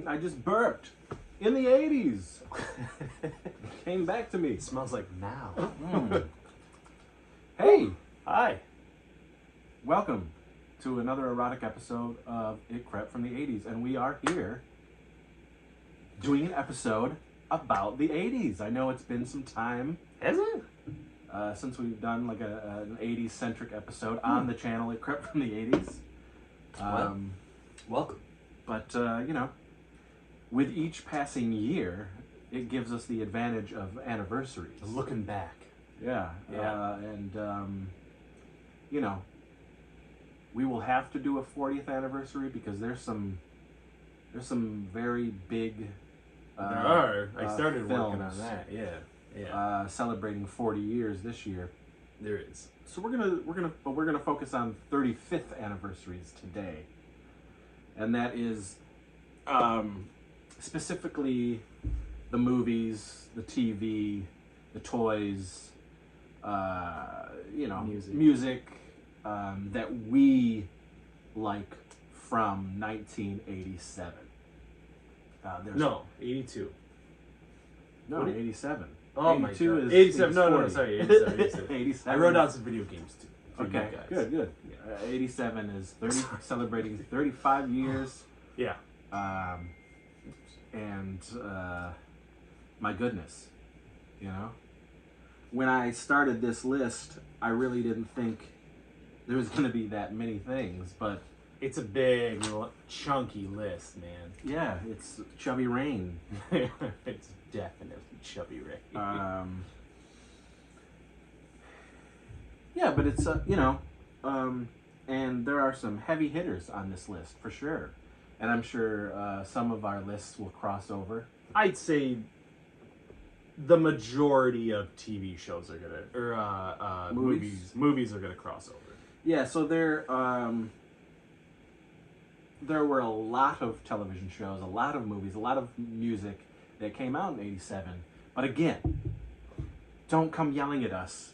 I just burped. In the 80s. Came back to me. It smells like now. Hey. Hi. Welcome to another erotic episode of It Crept from the 80s. And we are here doing an episode about the 80s. I know it's been some time. Has it? Since we've done like an 80s centric episode on the channel It Crept from the 80s. Welcome. But, you know, with each passing year, it gives us the advantage of anniversaries. Looking back. Yeah. You know, we will have to do a 40th anniversary because there's some very big There are. I started films, working on that. Yeah. celebrating 40 years this year. There is. So we're gonna focus on 35th anniversaries today, and that is specifically the movies, the TV, the toys, you know, music that we like from 1987. No, 82. No, 87. Oh 82 my god. is 87. is No, 40. sorry. 87. 87. I wrote down some video games too. for Okay, you guys. good. 87 is celebrating 35 years. Yeah. And my goodness, you know, when I started this list, I really didn't think there was going to be that many things, but It's a big, chunky list, man. yeah, it's Chubby Rain. It's definitely Chubby Ray. Yeah, but it's you know, and there are some heavy hitters on this list for sure, and I'm sure some of our lists will cross over. I'd say the majority of TV shows are gonna, or movies are gonna cross over. Yeah, so there were a lot of television shows, a lot of movies, a lot of music that came out in '87. But again, don't come yelling at us.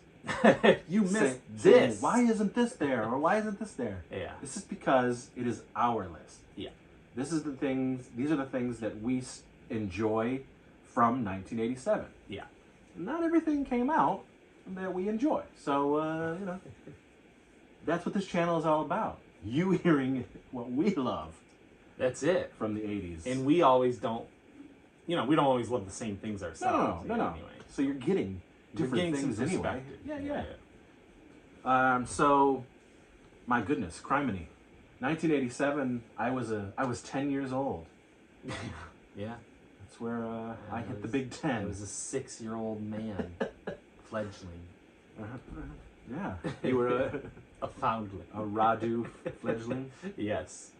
You missed saying, this. why isn't this there? Or why isn't this there? Yeah. This is because it is our list. Yeah. These are the things that we enjoy from 1987. Yeah. Not everything came out that we enjoy. So, you know, that's what this channel is all about. You hearing what we love. That's it. From the 80s. And we always don't, we don't always love the same things ourselves. No. Anyway. So you're getting different things anyway. Yeah. So, my goodness, criminy. 1987, I was 10 years old. Yeah. That's where I hit the Big 10. I was a 6-year-old man, fledgling. Yeah. You were a foundling. A Radu fledgling? Yes.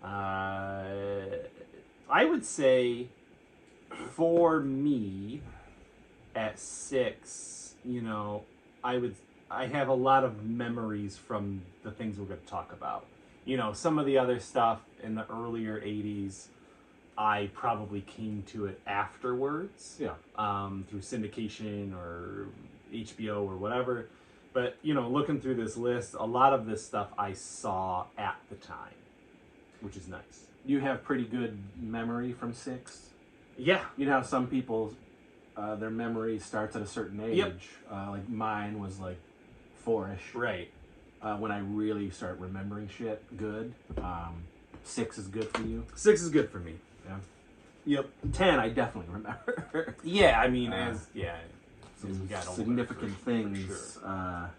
I would say, for me, at 6, I have a lot of memories from the things we're going to talk about. Some of the other stuff in the earlier 80s, I probably came to it afterwards. Yeah. Through syndication or HBO or whatever. But, looking through this list, a lot of this stuff I saw at the time, which is nice. You have pretty good memory from 6? Yeah. You know how some people, their memory starts at a certain age. Yep. Like mine was like 4-ish. Right. When I really start remembering shit good. 6 is good for you? 6 is good for me. Yeah. Yep. 10 I definitely remember. Yeah, I mean, some we got older, significant things sure.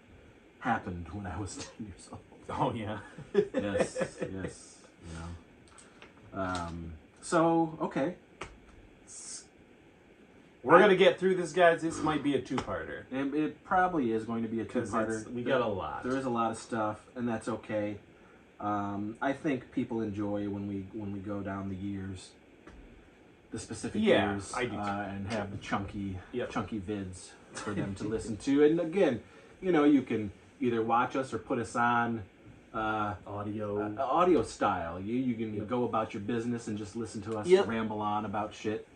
Happened when I was 10 years old. Oh, yeah. yes. So, okay. We're going to get through this, guys. This might be a 2-parter. It probably is going to be a 2-parter. We got a lot. There is a lot of stuff, and that's okay. I think people enjoy when we go down the years, the specific years, I do too. And have the chunky vids for them to listen to. And again, you can either watch us or put us on audio style. You can go about your business and just listen to us ramble on about shit.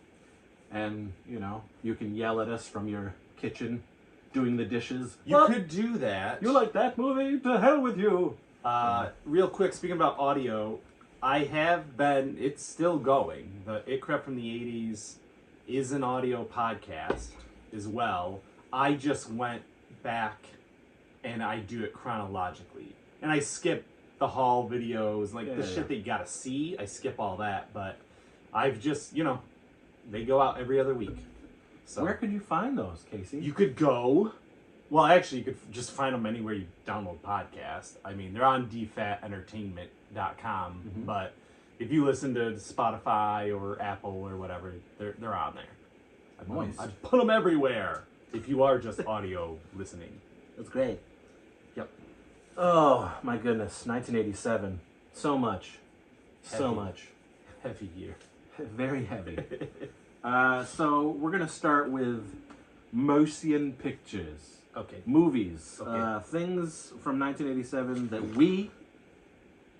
And, you can yell at us from your kitchen doing the dishes. You could do that. You like that movie? To hell with you. Real quick, speaking about audio, I have been. It's still going. The It Crept from the 80s is an audio podcast as well. I just went back and I do it chronologically, and I skip the haul videos, like the shit that you gotta see. I skip all that, but I've just, they go out every other week. So where could you find those, Casey? you could go. Well, actually, you could just find them anywhere you download podcasts. I mean, they're on dfatentertainment.com, but if you listen to Spotify or Apple or whatever, they're on there. I put them everywhere if you are just audio listening. That's great. Yep. Oh, my goodness. 1987. So much. So much. Heavy year. Very heavy. So we're going to start with motion pictures. Okay. Movies. Okay. Things from 1987 that we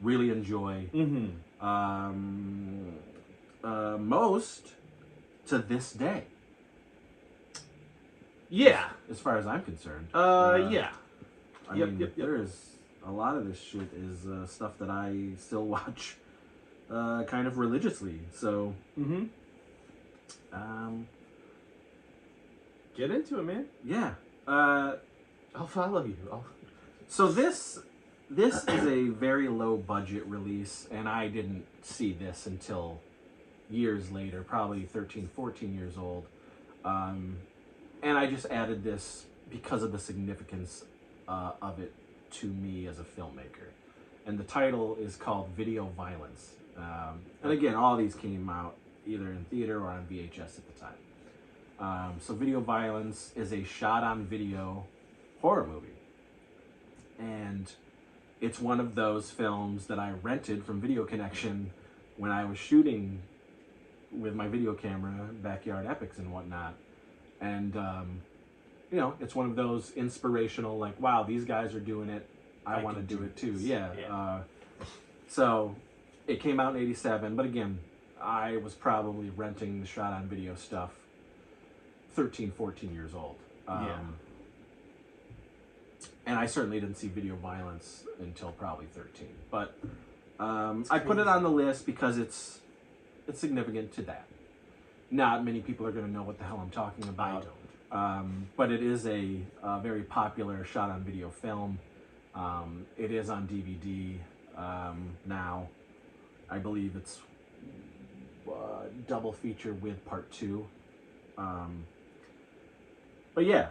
really enjoy. Most to this day. Yeah. As far as I'm concerned. Yeah. I mean, there is a lot of this shit is stuff that I still watch kind of religiously. So, get into it, man. Yeah. I'll follow you. So this is a very low budget release, and I didn't see this until years later, probably 13, 14 years old. And I just added this because of the significance of it to me as a filmmaker. And the title is called Video Violence. And again, all these came out either in theater or on VHS at the time. So Video Violence is a shot-on-video horror movie. And it's one of those films that I rented from Video Connection when I was shooting with my video camera, backyard epics and whatnot. And, it's one of those inspirational, like, wow, these guys are doing it. I want to do it too. Yeah. So it came out in 87. But again, I was probably renting the shot-on-video stuff 13, 14 years old. And I certainly didn't see Video Violence until probably 13. But I put it on the list because it's significant to that. Not many people are going to know what the hell I'm talking about. I don't. But it is a very popular shot-on-video film. It is on DVD now. I believe it's double feature with part 2. But yeah,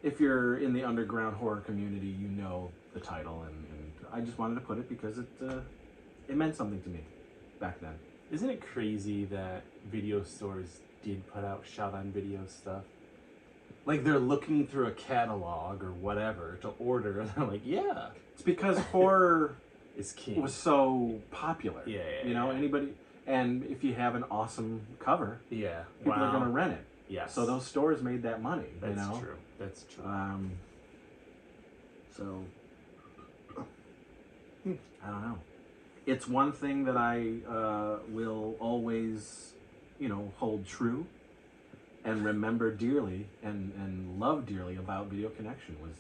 if you're in the underground horror community, you know the title, and I just wanted to put it because it meant something to me back then. Isn't it crazy that video stores did put out shot-on-video stuff? Like, they're looking through a catalog or whatever to order, and they're like, yeah. It's because horror is king. Was so popular. Yeah. Anybody, and if you have an awesome cover, people are going to rent it. Yes. So those stores made that money. That's true. That's true. So I don't know. It's one thing that I will always, hold true and remember dearly and love dearly about Video Connection was,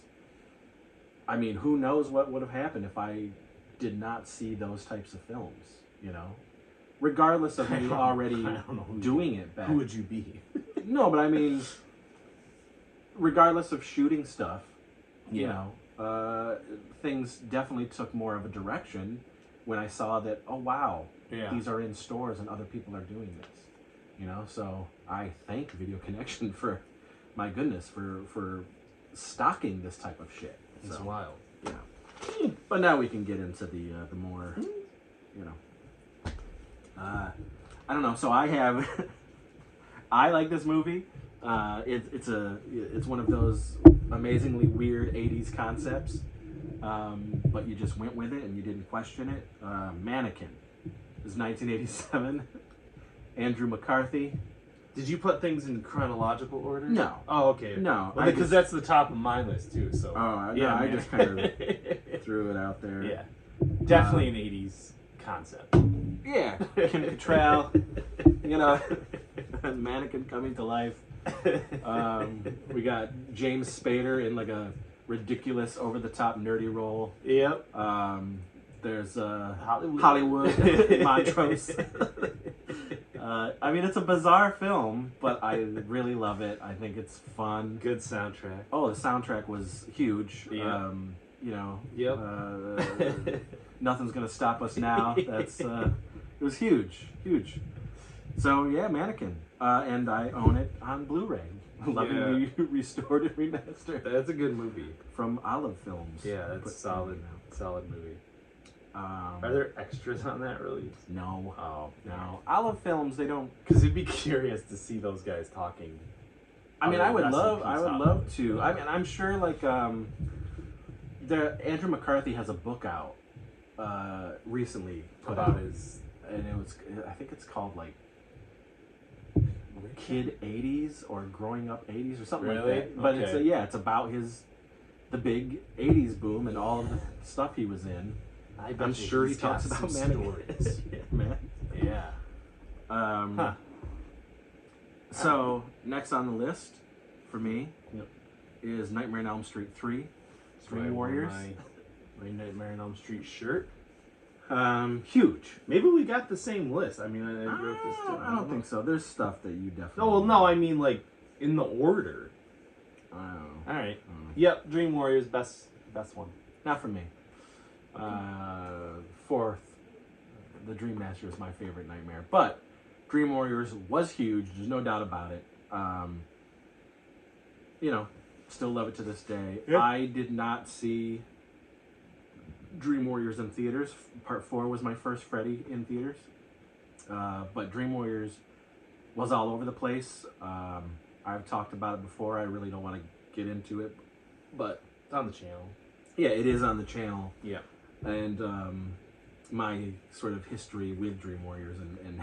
who knows what would have happened if I did not see those types of films, regardless of me already doing it back. Who would you be? No, but regardless of shooting stuff, things definitely took more of a direction when I saw that, oh wow, these are in stores and other people are doing this. So I thank Video Connection for, my goodness, for stocking this type of shit. It's wild. Yeah. But now we can get into the more, I don't know. So I have, I like this movie. It's one of those amazingly weird 80s concepts, but you just went with it and you didn't question it. Mannequin is 1987. Andrew McCarthy. Did you put things in chronological order? No. Oh, okay. No. Well, because that's the top of my list, too. So. Oh, yeah. I just kind of threw it out there. Yeah. Definitely an 80s concept. Yeah. Kim Cattrall, Mannequin coming to life. We got James Spader in like a ridiculous, over-the-top, nerdy role. Yep. There's Hollywood. Hollywood, Montrose. I mean, it's a bizarre film, but I really love it. I think it's fun. Good soundtrack. Oh, the soundtrack was huge. Yeah. You know, Yep. Nothing's Gonna Stop Us Now. That's it was huge. So yeah, Mannequin, and I own it on Blu-ray, lovingly restored and remastered. That's a good movie From Olive Films. Yeah, that's solid movie. Are there extras on that release? No. Oh, No. Olive Films, they don't. Because it'd be curious to see those guys talking. I mean, I would love Hollywood. to. I mean, I'm sure like Andrew McCarthy has a book out recently About his, and I think it's called like Kid 80s or Growing Up 80s or something like Really? that. But Okay. it's about the big 80s boom and all of the stuff he was in. I bet I'm sure he he's got talks about some Mannequin. stories. Yeah, man. Yeah. Huh. So next on the list for me Yep. is Nightmare on Elm Street 3, Dream I wore Warriors. My Nightmare on Elm Street shirt. Huge. Maybe we got the same list. I mean, I wrote this down. I don't think so. There's stuff that you definitely. No, well, no, I mean like in the order. I don't know. All right. Mm. Yep, Dream Warriors, best one. Not for me. Fourth, the Dream Master is my favorite nightmare, but Dream Warriors was huge. There's no doubt about it. You know, still love it to this day. Yeah. I did not see Dream Warriors in theaters. Part 4 was my first Freddy in theaters. But Dream Warriors was all over the place. I've talked about it before. I really don't want to get into it, but It's on the channel. yeah, it is on the channel. Yeah. And my sort of history with Dream Warriors and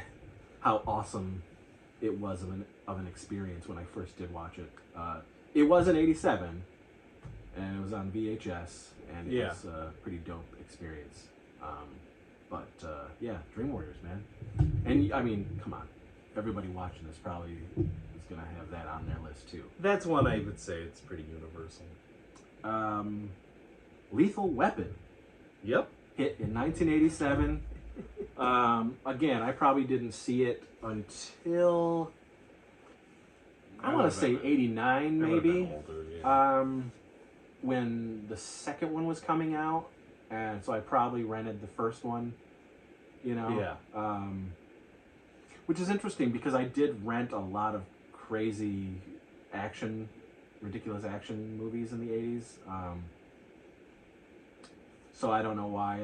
how awesome it was of an experience when I first did watch it. It was in '87, and it was on VHS, and it was a pretty dope experience. But yeah, Dream Warriors, man. And I mean, come on, everybody watching this probably is gonna have that on their list too. That's one I would say it's pretty universal. Lethal Weapon. Yep. Hit in 1987. Again, I probably didn't see it until I want to say 89, maybe. Older, yeah. When the second one was coming out, and so I probably rented the first one. You know. Yeah. Which is interesting because I did rent a lot of crazy ridiculous action movies in the 80s. So I don't know why,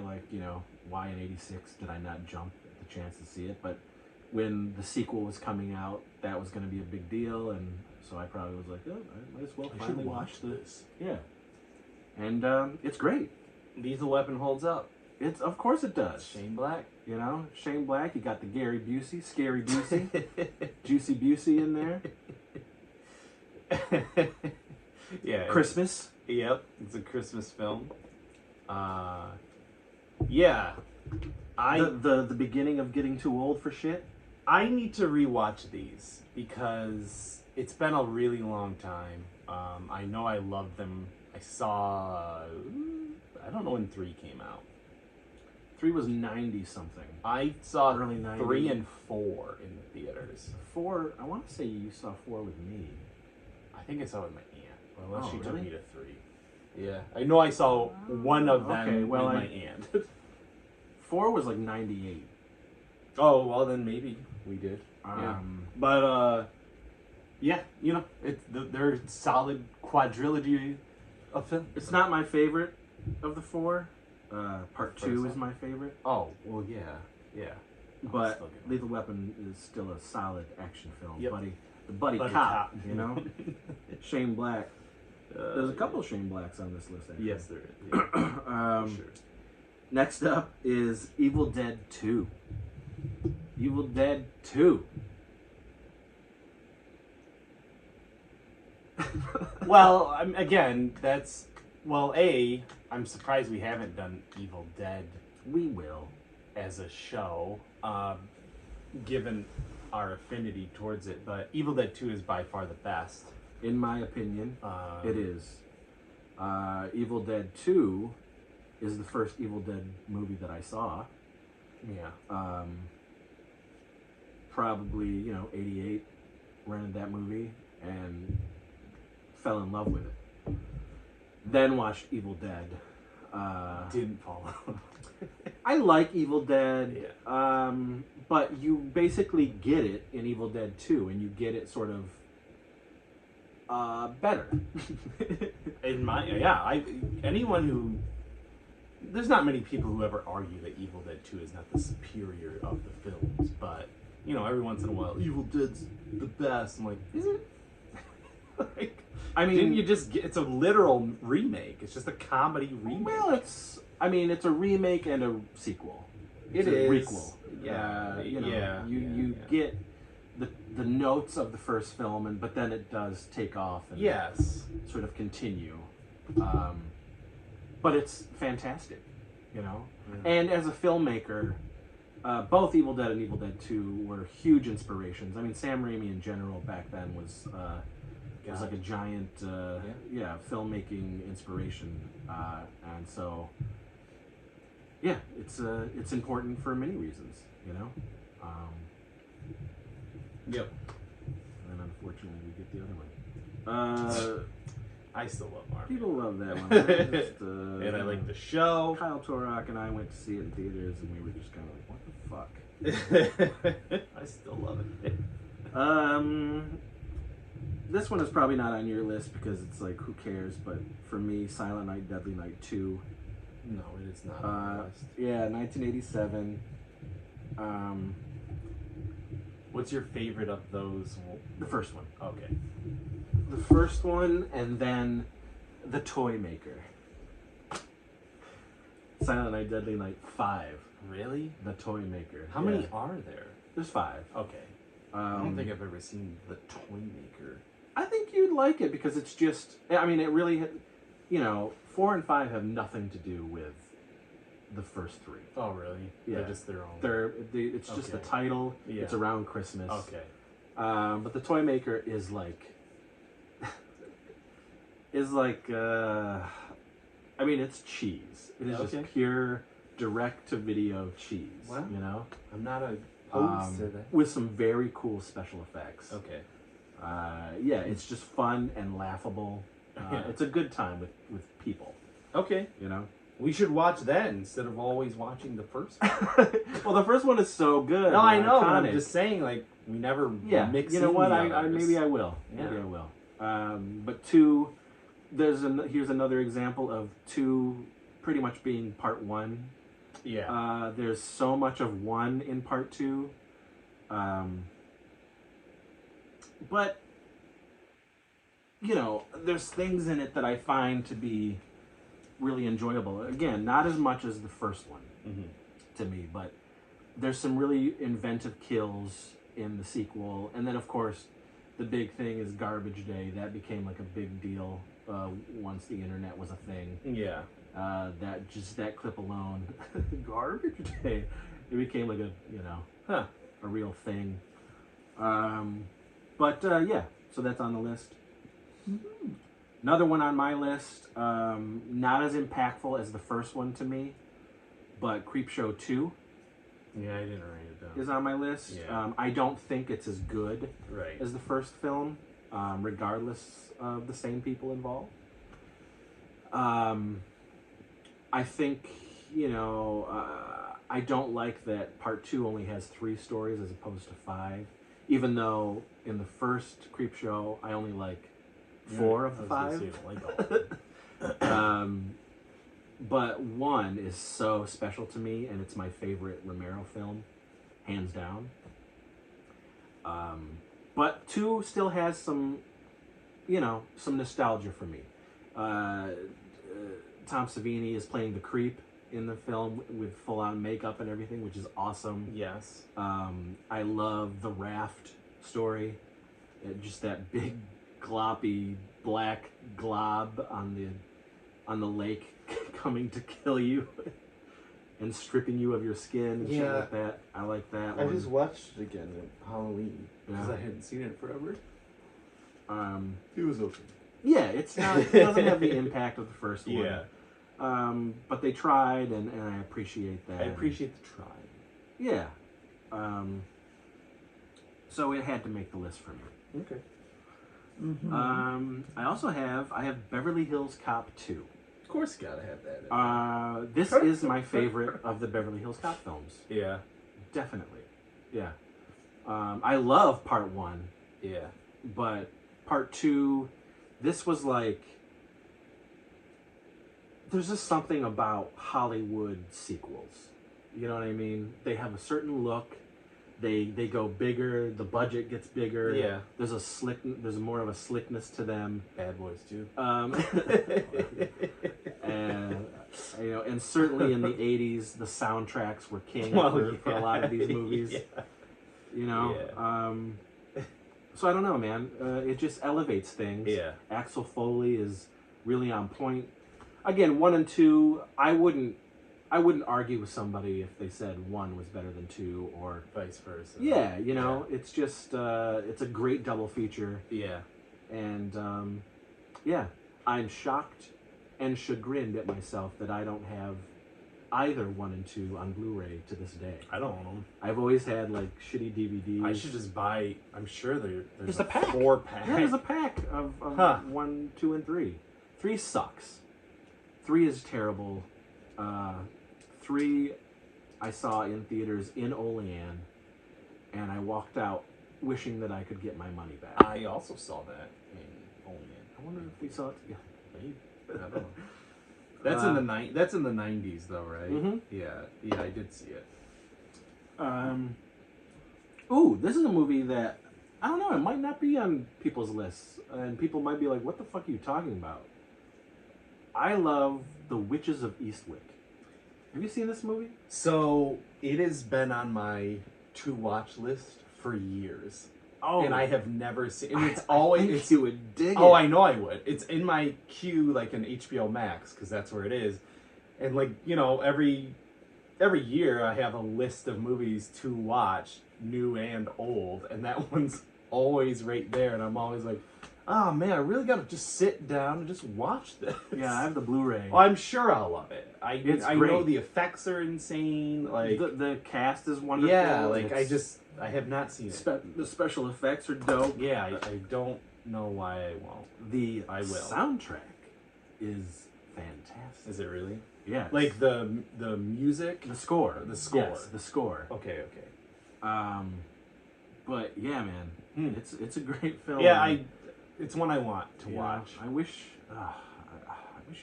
why in '86 did I not jump at the chance to see it? But when the sequel was coming out, that was going to be a big deal, and so I probably was like, oh, I might as well finally watch this. Yeah, and it's great. Lethal Weapon holds up. Of course it does. Shane Black. You know, Shane Black. You got the Gary Busey, Scary Busey, Juicy Busey in there. Yeah. Christmas. Yep, it's a Christmas film. Yeah, the beginning of getting too old for shit. I need to rewatch these because it's been a really long time. I know I loved them. I saw, I don't know when 3 came out. 3 was 90 something. I saw Early 90s. 3 and 4 in the theaters. 4. I want to say you saw 4 with me. I think I saw it with my aunt, unless she took really? me to 3. Yeah, I know I saw one of them Okay, well, with my aunt. 4 was like 98. Oh, well then maybe we did. But yeah, you know, they're solid quadrilogy of film. It's not my favorite of the 4. Part 2 is one? my favorite. Oh, well, yeah. But still get Lethal Weapon is still a solid action film. Yep. The buddy cop, you know? Shane Black. There's a couple of Shane Blacks on this list, actually. Yes, there is. Yeah. For sure. Next up is Evil Dead 2. Evil Dead 2. Well, again, I'm surprised we haven't done Evil Dead We will. as a show, given our affinity towards it. But Evil Dead 2 is by far the best. In my opinion, it is. Evil Dead 2 is the first Evil Dead movie that I saw. Yeah. Probably, 88, rented that movie and fell in love with it. Then watched Evil Dead. Didn't follow. I like Evil Dead, Yeah. but you basically get it in Evil Dead 2, and you get it sort of better. Anyone who, there's not many people who ever argue that Evil Dead 2 is not the superior of the films, but every once in a while, Evil Dead's the best. I'm like, is it? Didn't you just get? It's a literal remake. It's just a comedy remake. Well, it's a remake and a sequel. It's a requel. Yeah, you get the notes of the first film, but then it does take off and sort of continue. But it's fantastic, Yeah. And as a filmmaker, both Evil Dead and Evil Dead 2 were huge inspirations. I mean, Sam Raimi in general back then was like a giant, filmmaking inspiration, and so, it's important for many reasons, Yep. And unfortunately, we get the other one. I still love Marvel. People love that one. Just, And I like the show. Kyle Torok and I went to see it in theaters, and we were just kind of like, what the fuck? I still love it. This one is probably not on your list because it's like, who cares? But for me, Silent Night, Deadly Night 2. No, it is not on the list. Yeah, 1987. What's your favorite of those? The first one. Okay. The first one, and then The Toy Maker. Silent Night, Deadly Night 5. Really? The Toy Maker. How many are there? There's 5. Okay. I don't think I've ever seen The Toy Maker. I think you'd like it because it's just, it really, 4 and 5 have nothing to do with the first 3. Oh, really? Yeah. They're just their own. It's just the title. Yeah. It's around Christmas. Okay. But The Toy Maker is like, it's cheese. It is just pure direct-to-video cheese, Well, I'm not opposed to that. with some very cool special effects. Okay. It's just fun and laughable. It's a good time with people, Okay. We should watch that instead of always watching the first one. Well, the first one is so good. No, I know. But iconic. I'm just saying, we never mix. You know in what? the I others. maybe I will. Yeah. Maybe I will. But 2, here's another example of 2 pretty much being part 1. Yeah. There's so much of 1 in part 2. But there's things in it that I find to be really enjoyable. Again, not as much as the first one to me, but there's some really inventive kills in the sequel. And then, of course, the big thing is Garbage Day. That became like a big deal once the internet was a thing. Yeah. That clip alone, Garbage Day, it became like a real thing. So that's on the list. Another one on my list, not as impactful as the first one to me, but Creepshow 2 Yeah, I didn't write it down. is on my list. Yeah. I don't think it's as good as the first film, regardless of the same people involved. I think, I don't like that part 2 only has 3 stories as opposed to 5, even though in the first Creepshow I only like 4 of the 5. But 1 is so special to me, and it's my favorite Romero film, hands down. But 2 still has some nostalgia for me. Tom Savini is playing the creep in the film with full-on makeup and everything, which is awesome. Yes. I love the raft story. Just that big, gloppy, black glob on the lake coming to kill you and stripping you of your skin and shit like that. I like that one. I just watched it again at Halloween because I hadn't seen it forever. It was okay. Yeah, it's not. It doesn't have the impact of the first one. Yeah. But they tried, and I appreciate that. I appreciate the try. Yeah. So it had to make the list for me. Okay. I also have Beverly Hills Cop 2. Of course, you gotta have that. This is my favorite of the Beverly Hills Cop films. Yeah. Definitely. Yeah. I love part 1. Yeah. But part 2, this was like, there's just something about Hollywood sequels. You know what I mean? They have a certain look. They go bigger. The budget gets bigger. Yeah. There's more of a slickness to them. Bad Boys too. And and certainly in the '80s, the soundtracks were king for a lot of these movies. Yeah. You know. Yeah. So I don't know, man. It just elevates things. Yeah. Axel Foley is really on point. Again, 1 and 2, I wouldn't argue with somebody if they said 1 was better than 2 or vice versa. Yeah, it's just it's a great double feature. Yeah. And yeah, I'm shocked and chagrined at myself that I don't have either 1 and 2 on Blu-ray to this day. I don't own them. I've always had like shitty DVDs. I should just buy. I'm sure there's a pack. 4-pack. Yeah, there's a pack of 1, 2, and 3. 3 sucks. 3 is terrible. 3 I saw in theaters in Olean, and I walked out wishing that I could get my money back. I also saw that in Olean. I wonder if we saw it together. Maybe. I don't know. That's in the 90s though, right? Mm-hmm. Yeah, I did see it. Ooh, this is a movie that I don't know. It might not be on people's lists, and people might be like, "What the fuck are you talking about?" I love The Witches of Eastwick. Have you seen this movie? So it has been on my to-watch list for years. Oh, and I have never seen. And it's always. I think you would dig it. Oh, I know I would. It's in my queue, like in HBO Max, because that's where it is. And like every year I have a list of movies to watch, new and old, and that one's always right there. And I'm always like, oh man, I really got to just sit down and just watch this. Yeah, I have the Blu-ray. Well, I'm sure I'll love it. I great. know the effects are insane. Like the cast is wonderful. Yeah, like I have not seen it. The special effects are dope. Yeah, I don't know why I won't. I will. Soundtrack is fantastic. Is it really? Yeah. Like the music, the score. Yes, the score. Okay. But yeah, man, it's a great film. Yeah, it's one I want to watch. I wish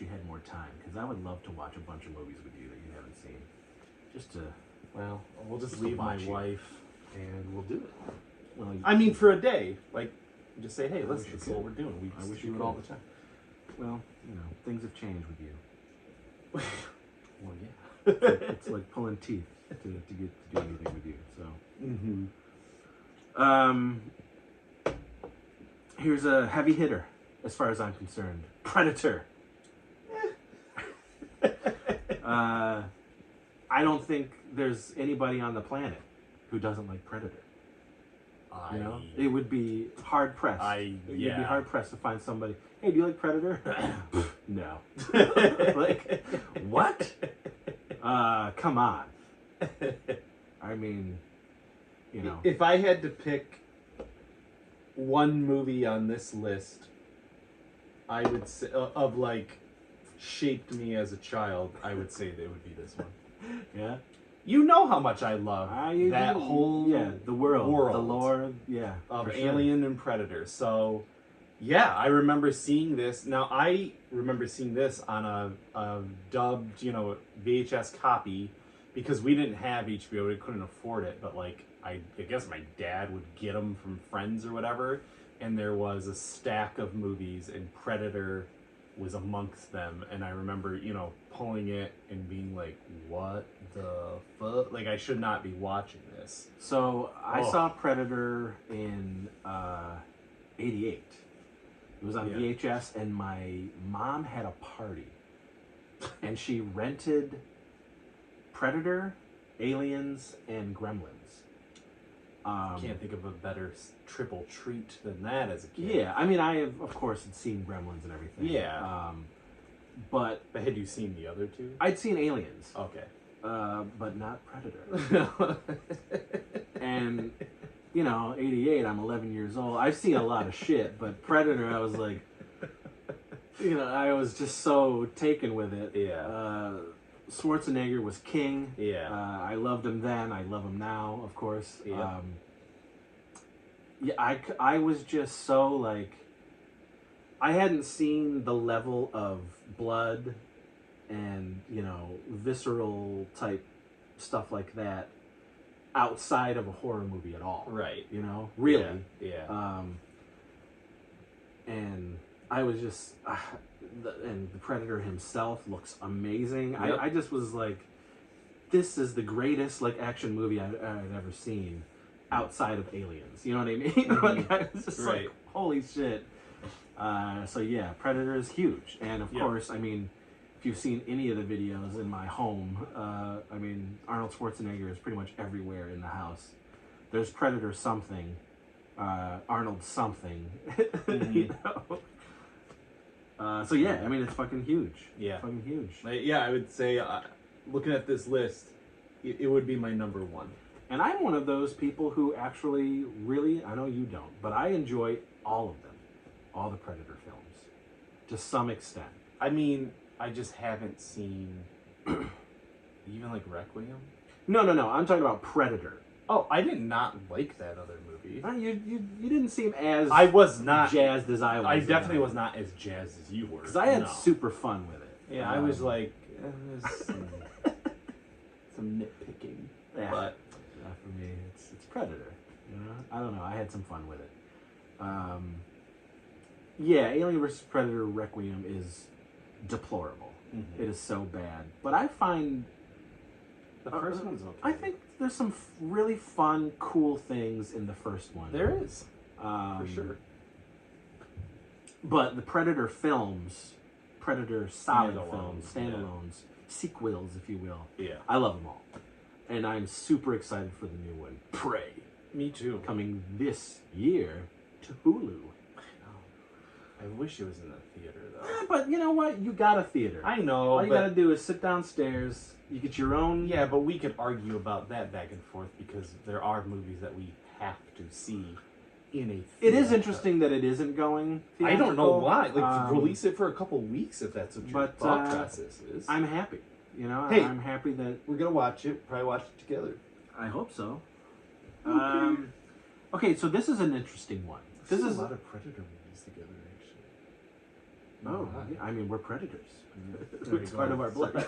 you had more time, because I would love to watch a bunch of movies with you that you haven't seen. Just to, well, we'll just leave my wife, and we'll do it. Well, I mean, for a day, like, just say, hey, listen, this is what we're doing. We wish you do it all the time. Well, things have changed with you. Well, yeah. It's like pulling teeth to get to do anything with you. So, here's a heavy hitter, as far as I'm concerned. Predator. I don't think there's anybody on the planet who doesn't like Predator. It would be hard pressed. You'd be hard pressed to find somebody. Hey, do you like Predator? No. Like, what? Come on. I mean, If I had to pick one movie on this list, I would say of like shaped me as a child, I would say they would be this one. Yeah. You know how much I love that whole the world, the lore, of Alien and Predator. So, yeah, I remember seeing this. Now, I remember seeing this on a dubbed, VHS copy, because we didn't have HBO, we couldn't afford it. But like, I guess my dad would get them from friends or whatever, and there was a stack of movies, and Predator was amongst them. And I remember, pulling it and being like, what the fuck? Like, I should not be watching this. So I saw Predator in 88. It was on VHS, and my mom had a party, and she rented Predator, Aliens, and Gremlins. Can't think of a better triple treat than that as a kid. Yeah, I mean, I have, of course, had seen Gremlins and everything. Yeah. But had you seen the other two? I'd seen Aliens, Okay. but not Predator. And, you know, 88, I'm 11 years old. I've seen a lot of shit, but Predator, I was like, you know, I was just so taken with it. Yeah. Schwarzenegger was king. Yeah. I loved him then. I love him now, of course. Yeah. Yeah, I was just so, like, I hadn't seen the level of blood and, you know, visceral type stuff like that outside of a horror movie at all. Right. You know? Really. Yeah. And I was just... and the Predator himself looks amazing. Yep. I just was like, this is the greatest, like, action movie I've ever seen outside of Aliens. You know what I mean? Like, I was just like, holy shit. So yeah, Predator is huge. And of course, I mean, if you've seen any of the videos in my home, I mean, Arnold Schwarzenegger is pretty much everywhere in the house. There's Predator something, Arnold something, you know? So yeah, I mean, it's fucking huge. Yeah. Fucking huge. Yeah, I would say, looking at this list, it would be my number one. And I'm one of those people who actually really, I know you don't, but I enjoy all of them. All the Predator films. To some extent. I mean, I just haven't seen even like Requiem. No. I'm talking about Predator. Oh, I did not like that other movie. You didn't seem as I was not jazzed as I was. I definitely was not as jazzed as you were. Because I had super fun with it. Yeah, I was like, some nitpicking. Yeah. But for me, it's Predator. You know, I don't know. I had some fun with it. Yeah, Alien vs. Predator Requiem is deplorable. Mm-hmm. It is so bad. But I find the first one's okay. I think there's some really fun, cool things in the first one. There is. For sure. But the Predator films, Predator solid films, Yeah. standalones, sequels, if you will. Yeah. I love them all. And I'm super excited for the new one, Prey. Me too. Coming this year to Hulu. I wish it was in the theater, though. But you know what? You got a theater. I know. All you gotta do is sit downstairs. You get your own. Yeah, but we could argue about that back and forth because there are movies that we have to see in a theater. It is interesting that it isn't going theatrical. I don't know why. Like, release it for a couple weeks if that's what your thought process is. I'm happy. You know, hey, I'm happy that we're gonna watch it. Probably watch it together. I hope so. Okay. Okay, so this is an interesting one. This is a lot of Predator movies together, actually. Oh, yeah, I mean, we're predators. There It's you part go. of our blood.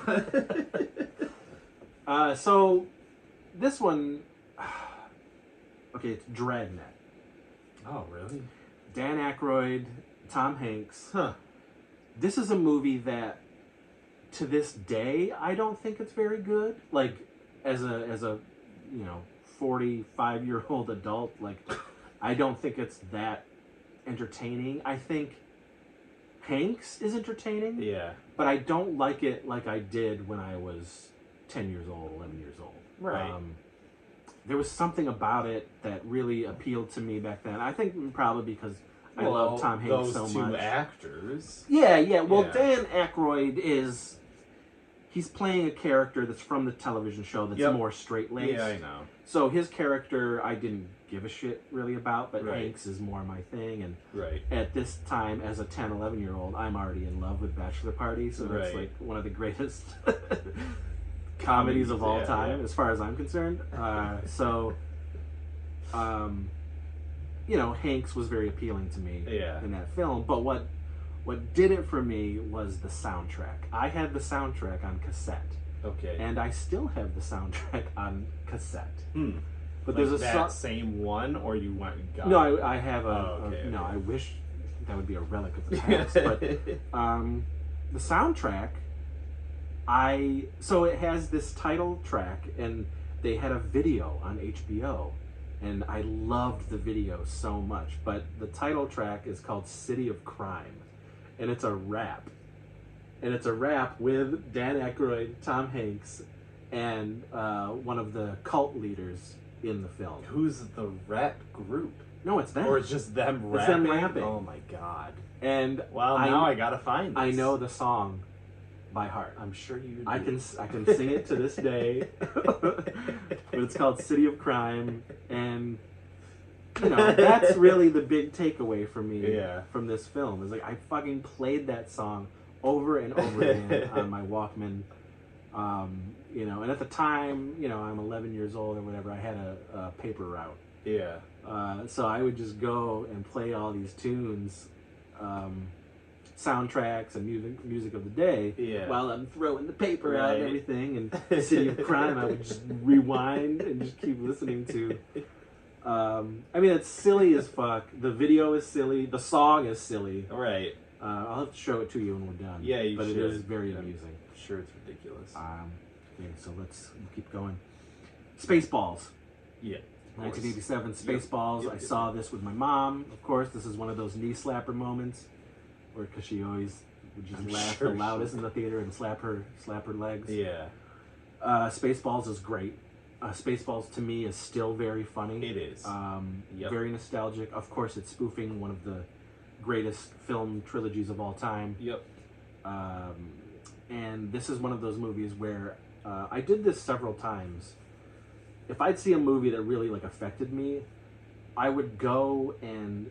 So, this one, okay, it's Dragnet. Oh, really? Dan Aykroyd, Tom Hanks. Huh. This is a movie that, to this day, I don't think it's very good. Like, as a 45-year-old adult, like, I don't think it's that entertaining. I think Hanks is entertaining. Yeah. But I don't like it like I did when I was 10 years old, 11 years old. Right. There was something about it that really appealed to me back then. I think probably because I love Tom Hanks so much. Those two actors. Yeah. Well, Yeah. Dan Aykroyd he's playing a character that's from the television show that's more straight-laced. Yeah, I know. So his character I didn't give a shit really about, but Right. Hanks is more my thing. And Right. at this time, as a 10, 11-year-old, I'm already in love with Bachelor Party, so that's Right. like one of the greatest comedies of all time, as far as I'm concerned. Hanks was very appealing to me in that film. But what did it for me was the soundtrack. I had the soundtrack on cassette. Okay. And I still have the soundtrack on cassette. But Like there's that same one, or you went and got No, I have okay. No, I wish that would be a relic of the past. But the soundtrack, so it has this title track, and they had a video on HBO, and I loved the video so much. But the title track is called City of Crime, and it's a rap. And it's a rap with Dan Aykroyd, Tom Hanks, and one of the cult leaders in the film. Who's the rap group? No, it's them. Or it's just them rapping? It's them rapping. Oh my god. And Well, now I gotta find this. I know the song. by heart. I'm sure you do. I can sing it to this day. But it's called City of Crime, and that's really the big takeaway for me from this film. Is like I fucking played that song over and over again on my Walkman. And at the time, I'm 11 years old or whatever. I had a paper route. Yeah. So I would just go and play all these tunes, soundtracks and music of the day while I'm throwing the paper out and everything. And City of Crime, I would just rewind and just keep listening to. It's silly as fuck. The video is silly. The song is silly. Right. I'll have to show it to you when we're done. Yeah, you but should. But it is very amusing. I'm sure it's ridiculous. Okay, so let's keep going. Spaceballs. Yeah. 1987, Spaceballs. Yep. I saw this with my mom. Of course, this is one of those knee slapper moments, because she always would just laugh the loudest in the theater and slap her legs. Yeah. Spaceballs is great. Spaceballs to me is still very funny. It is. Very nostalgic. Of course, it's spoofing one of the greatest film trilogies of all time. Yep. And this is one of those movies where I did this several times. If I'd see a movie that really affected me, I would go and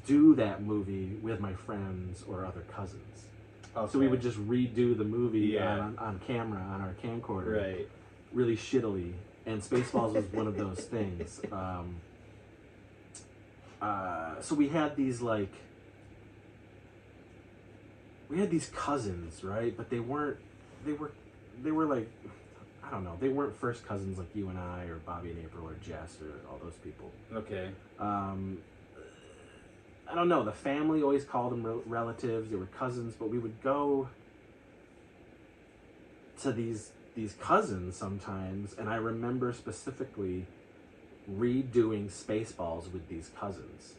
do that movie with my friends or other cousins. Okay. So we would just redo the movie on camera on our camcorder, right? Really shittily. And Spaceballs was one of those things. So we had these cousins, right? But they were like, I don't know, they weren't first cousins like you and I or Bobby and April or Jess or all those people. Okay. I don't know, the family always called them relatives. They were cousins, but we would go to these cousins sometimes, and I remember specifically redoing Spaceballs with these cousins.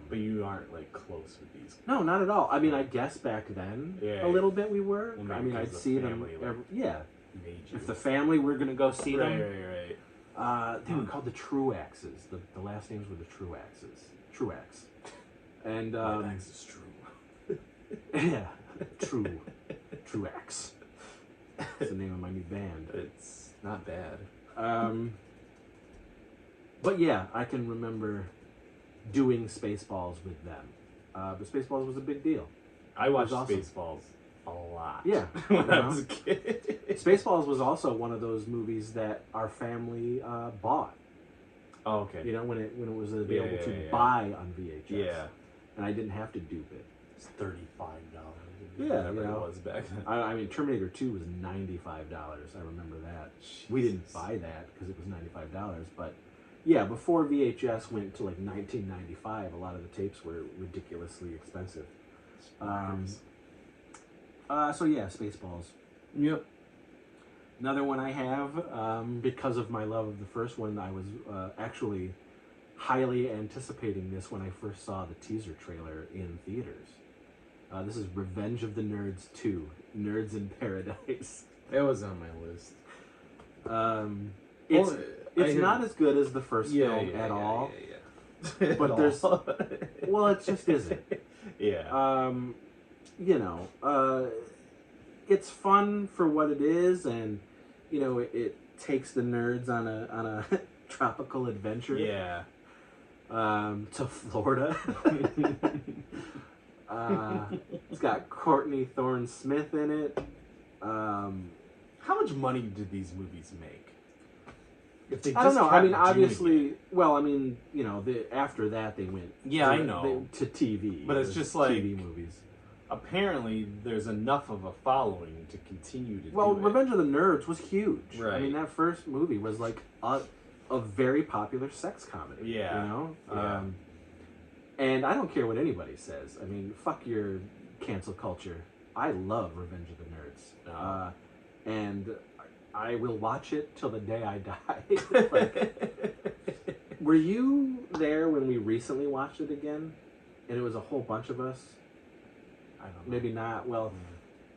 But you aren't close with these. No, not at all. I mean, I guess back then a little bit we were. Well, I'd see them. If the family were gonna go see them, right. They were called the Truaxes. The last names were the Truaxes. Truax. And Truax is true. Yeah, Truax. That's the name of my new band. It's not bad. But yeah, I can remember doing Spaceballs with them. But Spaceballs was a big deal. I watched Spaceballs a lot. Yeah, when I was a kid. Spaceballs was also one of those movies that our family bought. Oh, okay. When it was available to buy on VHS. Yeah. And I didn't have to dupe it. It's $35. Yeah, it was back then. I mean, Terminator 2 was $95. I remember that. Jesus. We didn't buy that because it was $95, but yeah, before VHS went to 1995, a lot of the tapes were ridiculously expensive. So yeah, Spaceballs. Yep. Another one I have, because of my love of the first one, I was actually highly anticipating this when I first saw the teaser trailer in theaters. This is Revenge of the Nerds 2, Nerds in Paradise. It was on my list. It's not as good as the first film at all. Yeah. But there's... Well, it just isn't. Yeah. It's fun for what it is, and, it takes the nerds on a tropical adventure. Yeah. To Florida. It's got Courtney Thorne-Smith in it. How much money did these movies make? If they I don't know. I mean, obviously, after that they went. Yeah, I know. To TV, but it's just TV movies. Apparently, there's enough of a following to continue to. Well, Revenge of the Nerds was huge. Right. I mean, that first movie was a very popular sex comedy. Yeah. Yeah. And I don't care what anybody says. I mean, fuck your cancel culture. I love Revenge of the Nerds. And I will watch it till the day I die. Were you there when we recently watched it again? And it was a whole bunch of us? I don't know. Maybe not. Well,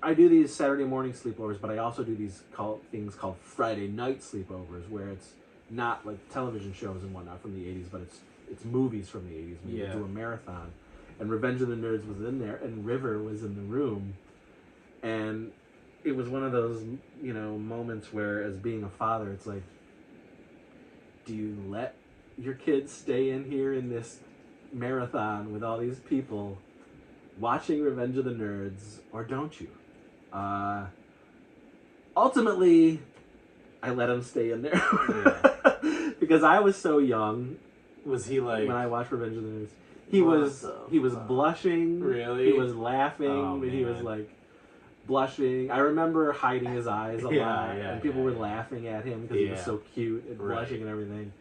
I do these Saturday morning sleepovers, but I also do these things called Friday night sleepovers, where it's not like television shows and whatnot from the 80s, but it's movies from the 80s. We do a marathon. And Revenge of the Nerds was in there, and River was in the room. And it was one of those, moments where, as being a father, it's like, do you let your kids stay in here in this marathon with all these people watching Revenge of the Nerds, or don't you? Ultimately, I let him stay in there. Because I was so young. Was he like... When I watched Revenge of the Nerds. He was blushing. Really? He was laughing. He was like blushing. I remember hiding his eyes a lot. And people were laughing at him because he was so cute and blushing and everything.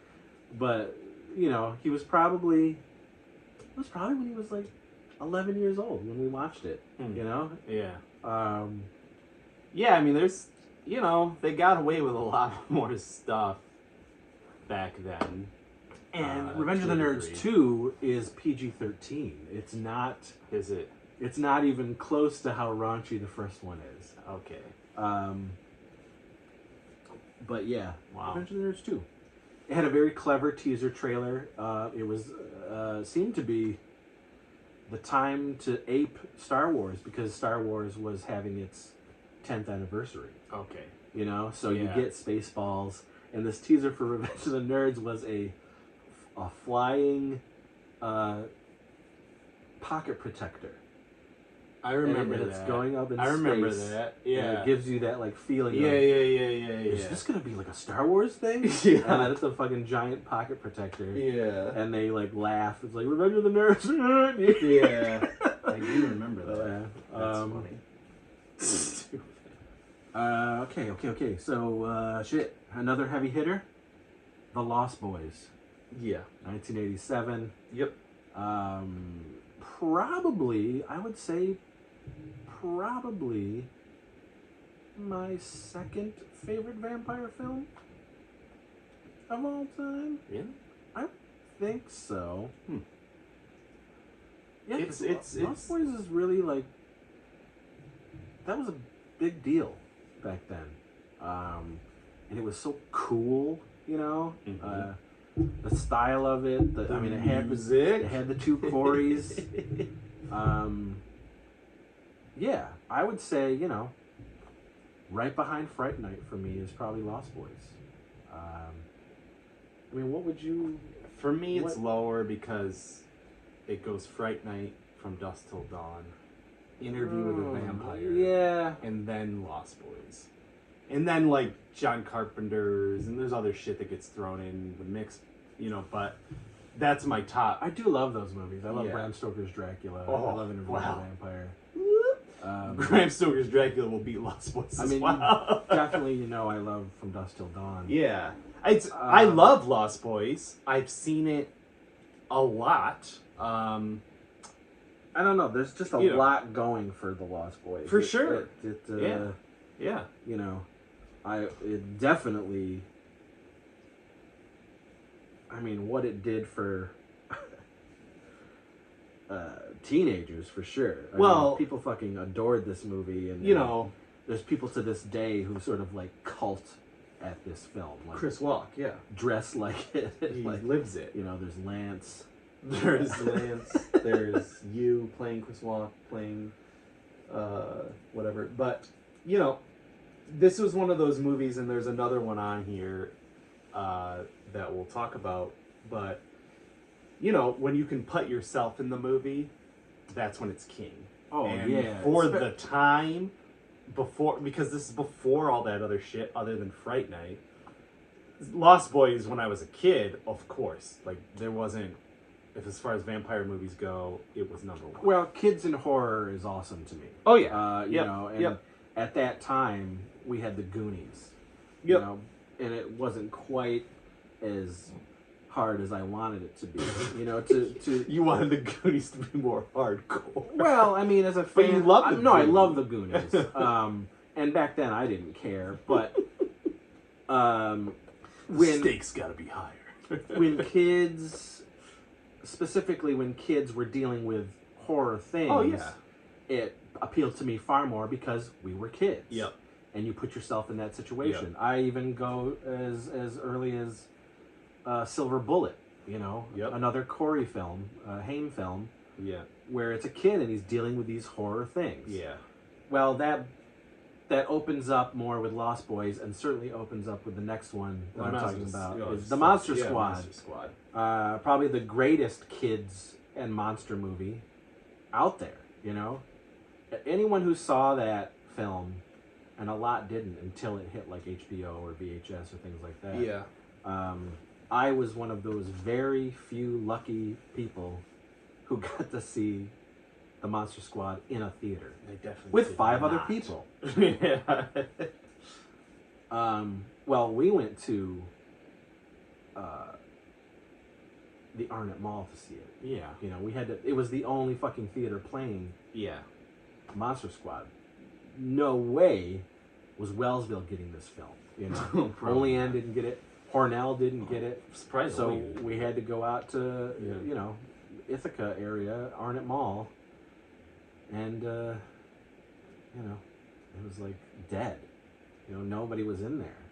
But, he was probably... It was probably when he was like 11 years old when we watched it. Yeah. Yeah, I mean, there's... they got away with a lot more stuff back then. And Revenge of the Nerds 2 is PG-13. It's not... Is it? It's not even close to how raunchy the first one is. Okay. But yeah, wow. Revenge of the Nerds 2. It had a very clever teaser trailer. It was seemed to be the time to ape Star Wars because Star Wars was having its 10th anniversary. Okay. So you get Spaceballs, and this teaser for Revenge of the Nerds was a flying pocket protector. I remember that. It's going up in space. I remember that. Yeah. And it gives you that feeling. Yeah. Is this gonna be like a Star Wars thing? Yeah. And then it's a fucking giant pocket protector. Yeah. And they laugh. It's like Revenge of the Nerds. Yeah. I do remember that. That's funny. Okay. So shit. Another heavy hitter. The Lost Boys. Yeah. 1987. Yep. Probably, I would say, my second favorite vampire film of all time. Yeah? I think so. Yeah, it's Lost Boys is really that was a big deal back then. And it was so cool, Mm-hmm. The style of it. It had music. It had the two Corys. Yeah, I would say right behind Fright Night for me is probably Lost Boys. What would you? For me, it's lower because it goes Fright Night, From Dusk Till Dawn, Interview with a Vampire, yeah, and then Lost Boys. And then, John Carpenter's, and there's other shit that gets thrown in the mix, but that's my top. I do love those movies. I love Bram Stoker's Dracula. Oh, I love Interview with a Vampire. Bram Stoker's Dracula will beat Lost Boys as well. Definitely, I love From Dusk Till Dawn. Yeah. I love Lost Boys. I've seen it a lot. I don't know. There's just a lot going for the Lost Boys. For sure. Yeah. It definitely. What it did for teenagers, for sure. People fucking adored this movie, and there's people to this day who sort of cult at this film. Chris Walk, dress like it. He lives it. There's Lance. There's Lance. There's you playing Chris Walk, playing whatever. But this was one of those movies, and there's another one on here that we'll talk about. But when you can put yourself in the movie, that's when it's king. Oh, and yeah. For the time because this is before all that other shit, other than Fright Night. Lost Boys, when I was a kid, of course, there wasn't. As far as vampire movies go, it was number one. Well, kids in horror is awesome to me. Oh yeah, and at that time we had the Goonies. Yep. And it wasn't quite as hard as I wanted it to be. To you wanted the Goonies to be more hardcore. Well, as a fan, but you love the Goonies. I love the Goonies. And back then I didn't care, but when stakes got to be higher. when kids were dealing with horror things, it appealed to me far more because we were kids. Yep. And you put yourself in that situation. Yep. I even go as early as Silver Bullet, another Corey film, Haim film, yeah, where it's a kid and he's dealing with these horror things. Yeah. Well, that that opens up more with Lost Boys, and certainly opens up with the next one that I'm talking about, is the Monster Squad. Monster Squad. Probably the greatest kids and monster movie out there, you know? Anyone who saw that film, and a lot didn't until it hit like HBO or VHS or things like that. Yeah. I was one of those very few lucky people who got to see the Monster Squad in a theater. They definitely with 5 other people. Yeah. Well, we went to the Arnett Mall to see it. Yeah. You know, we had to. It was the only fucking theater playing Yeah. Monster Squad. No way was Wellsville getting this film. You know, Olean didn't get it. Hornell didn't get it. Surprisingly. So we had to go out to you know, Ithaca area, Arnett Mall, and you know, it was like dead. You know, nobody was in there.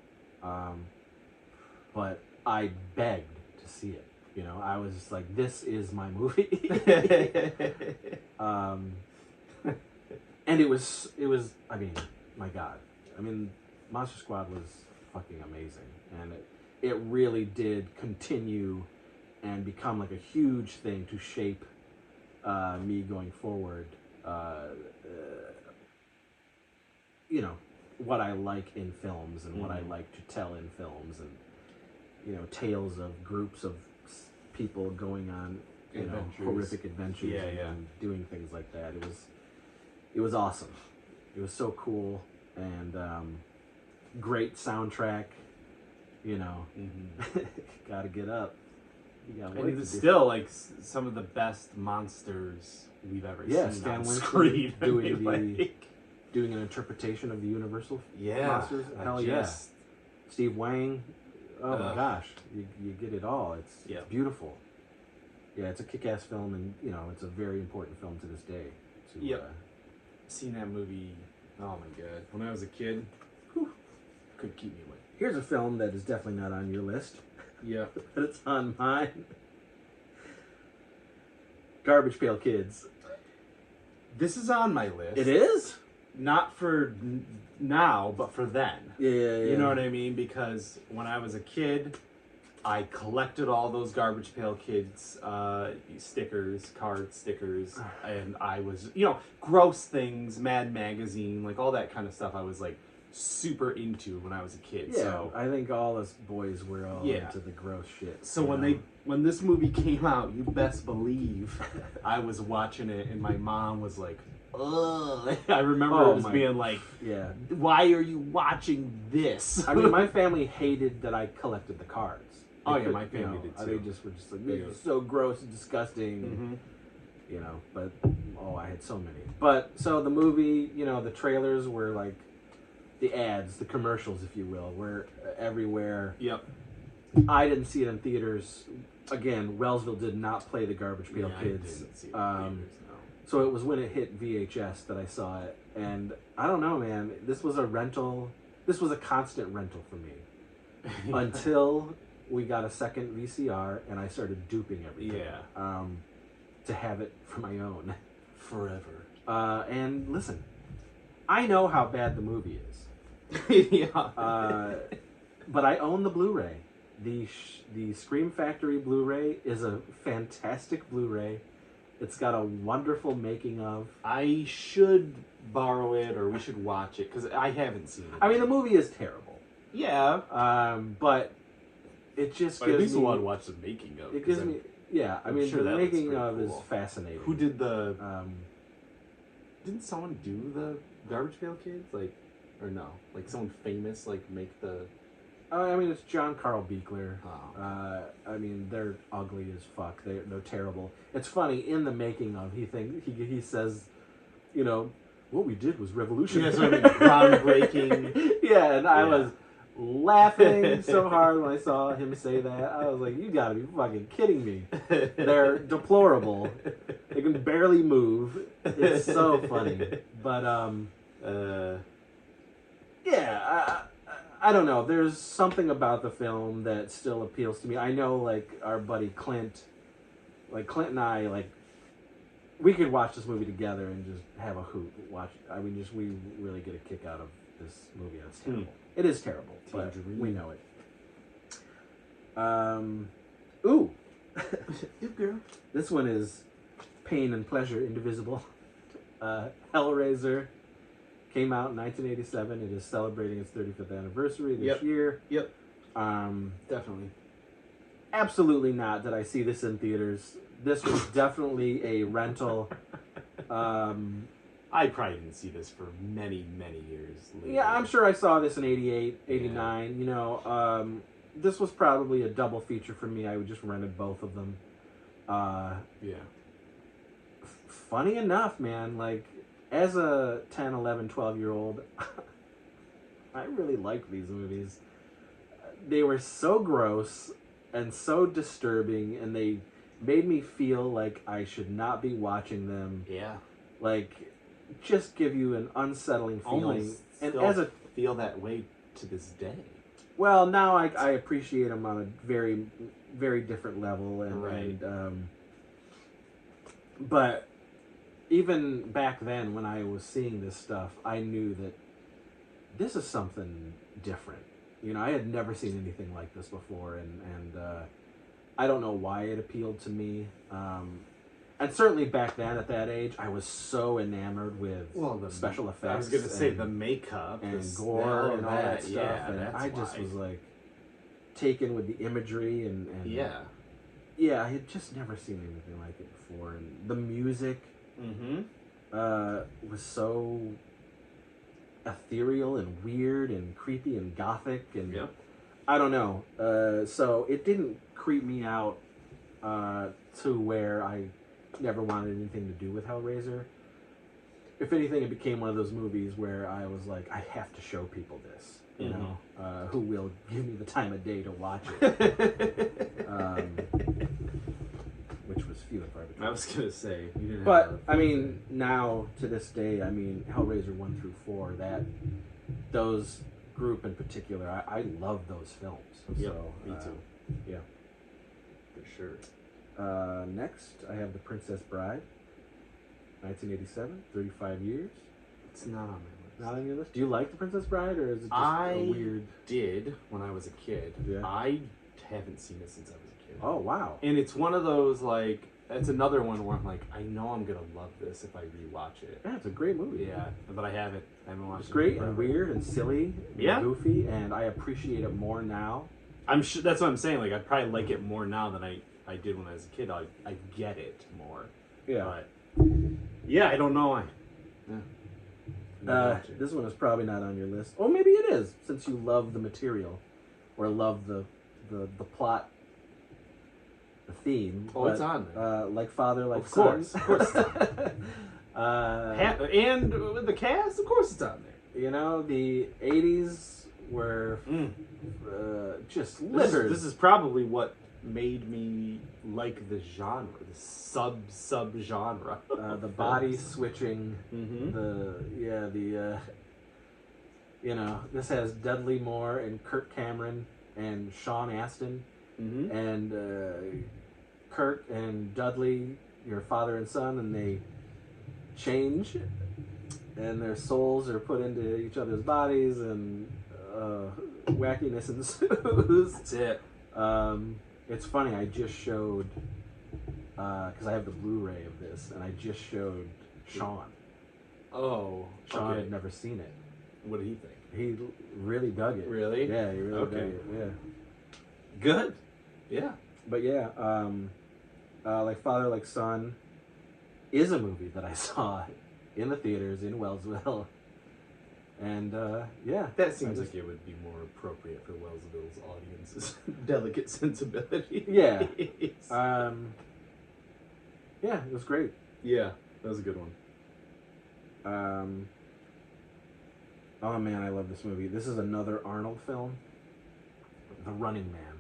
But I begged to see it. You know, I was just like, this is my movie. And it was, I mean, my God. I mean, Monster Squad was fucking amazing. And it really did continue and become like a huge thing to shape me going forward. You know, what I like in films and what I like to tell in films, and, you know, tales of groups of people going on, you know, horrific adventures and doing things like that. It was awesome. It was so cool, and great soundtrack. You know, gotta get up. And it's still like some of the best monsters we've ever seen Stan on Winston screen. doing an interpretation of the Universal Yeah, monsters. Hell yeah. Steve Wang. Oh my gosh, you get it all. It's beautiful. Yeah, it's a kick-ass film, and you know, it's a very important film to this day. Seen that movie. Oh my God, when I was a kid, could keep me away. Here's a film that is definitely not on your list. Yeah, but it's on mine. Garbage Pail Kids. This is on my list. It is? Not for now, but for then. Yeah. You know what I mean? Because when I was a kid, I collected all those Garbage Pail Kids stickers, card stickers, and I was, you know, gross things, Mad Magazine, like all that kind of stuff I was like super into when I was a kid. Yeah, so I think all us boys were all into the gross shit. So when this movie came out, you best believe I was watching it, and my mom was like, ugh. I remember just being like, why are you watching this? I mean, my family hated that I collected the cards. My family did too. They just were just like, this is so gross and disgusting. You know, but, I had so many. But, so the movie, you know, the trailers were like, the ads, the commercials, if you will, were everywhere. Yep. I didn't see it in theaters. Again, Wellsville did not play the Garbage Pail Kids. I didn't see it in theaters, no. So it was when it hit VHS that I saw it. And I don't know, man. This was a rental. This was a constant rental for me. Until we got a second VCR and I started duping everything. To have it for my own. Forever. And listen, I know how bad the movie is. But I own the Blu-ray. The Scream Factory Blu-ray is a fantastic Blu-ray. It's got a wonderful making of. I should borrow it, or we should watch it, because I haven't seen it. I mean, the movie is terrible. Yeah. But it just gives me... At least I want to watch the making of. It gives me... Yeah, I mean, the making of is fascinating. Who did the... didn't someone do the Garbage Pail Kids? Like, or no? Like, someone famous, like, make the... I mean, it's John Carl Buechler. Oh. I mean, they're ugly as fuck. They're terrible. It's funny, in the making of, he says, you know, what we did was revolutionary. Yeah, so I mean, groundbreaking. Yeah, and I was laughing so hard when I saw him say that. I was like, you gotta be fucking kidding me. They're deplorable. They can barely move. It's so funny. But, I don't know. There's something about the film that still appeals to me. I know, like, our buddy Clint and I, like, we could watch this movie together and just have a hoot. We really get a kick out of this movie. It's terrible. It is terrible, but we know it. Ooh. You girl. This one is Pain and Pleasure Indivisible. Hellraiser came out in 1987. It is celebrating its 35th anniversary this year. Yep. Definitely. Absolutely not did I see this in theaters. This was definitely a rental. I probably didn't see this for many, many years later. Yeah, I'm sure I saw this in 88, 89. Yeah. You know, this was probably a double feature for me. I would just rented both of them. Yeah. Funny enough, man, like, as a 10, 11, 12-year-old, I really liked these movies. They were so gross and so disturbing, and they made me feel like I should not be watching them. Yeah. Like, just give you an unsettling feeling. Almost and as a feel that way to this day. Well, now I appreciate them on a very, very different level, and right. But even back then, when I was seeing this stuff, I knew that this is something different. You know, I had never seen anything like this before, and I don't know why it appealed to me. And certainly back then, at that age, I was so enamored with the special effects. I was going to say the makeup and gore and all that stuff. Yeah, and I just was like taken with the imagery and I had just never seen anything like it before. And the music was so ethereal and weird and creepy and gothic and I don't know. So it didn't creep me out to where I never wanted anything to do with Hellraiser. If anything, it became one of those movies where I was like, I have to show people this, you know, who will give me the time of day to watch it. Which was few and far between. I was going to say. But, I mean, now, to this day, I mean, Hellraiser 1 through 4, those group in particular, I love those films. Yep, so, me too. Yeah. For sure. Next, I have The Princess Bride, 1987, 35 years. It's not on my list. Not on your list? Do you like The Princess Bride, or is it just a weird... did when I was a kid. Yeah. I haven't seen it since I was a kid. Oh, wow. And it's one of those, like, it's another one where I'm like, I know I'm going to love this if I rewatch it. Yeah, it's a great movie. Yeah, but I haven't watched it. It's great and weird and silly and Yeah. goofy, and I appreciate it more now. I'm sure that's what I'm saying. Like, I probably like it more now than I did when I was a kid. I get it more. Yeah. But, yeah, I don't know. This one is probably not on your list. Or maybe it is, since you love the material. Or love the plot, the theme. Oh, it's on there. Like Father, Like Of Son. course. And with the cast, of course it's on there. You know, the 80s were just littered. This is probably what made me like the genre, the sub genre. The body switching, you know, this has Dudley Moore and Kirk Cameron and Sean Astin, and Kirk and Dudley, your father and son, and they change, and their souls are put into each other's bodies, and wackiness ensues. That's it. It's funny, I just showed, because I have the Blu-ray of this, and I just showed Sean. Oh, Sean had never seen it. What did he think? He really dug it. Really? Yeah, he really dug it, yeah. Good. Yeah. But yeah, Like Father, Like Son is a movie that I saw in the theaters in Wellsville. And, yeah. That seems like it would be more appropriate for Wellsville's audience's delicate sensibility. Yeah. Yeah, it was great. Yeah, that was a good one. Oh man, I love this movie. This is another Arnold film. The Running Man.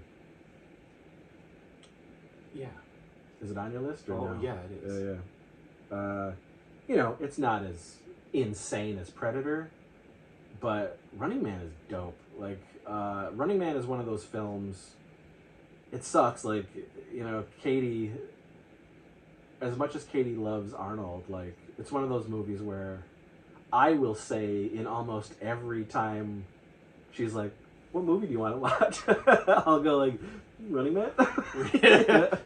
Yeah. Is it on your list or no? Yeah, it is. Yeah. You know, it's not as insane as Predator, but Running Man is dope. Like, Running Man is one of those films. It sucks. Like, you know, Katie, as much as Katie loves Arnold, like, it's one of those movies where I will say in almost every time she's like, what movie do you want to watch? I'll go like, Running Man?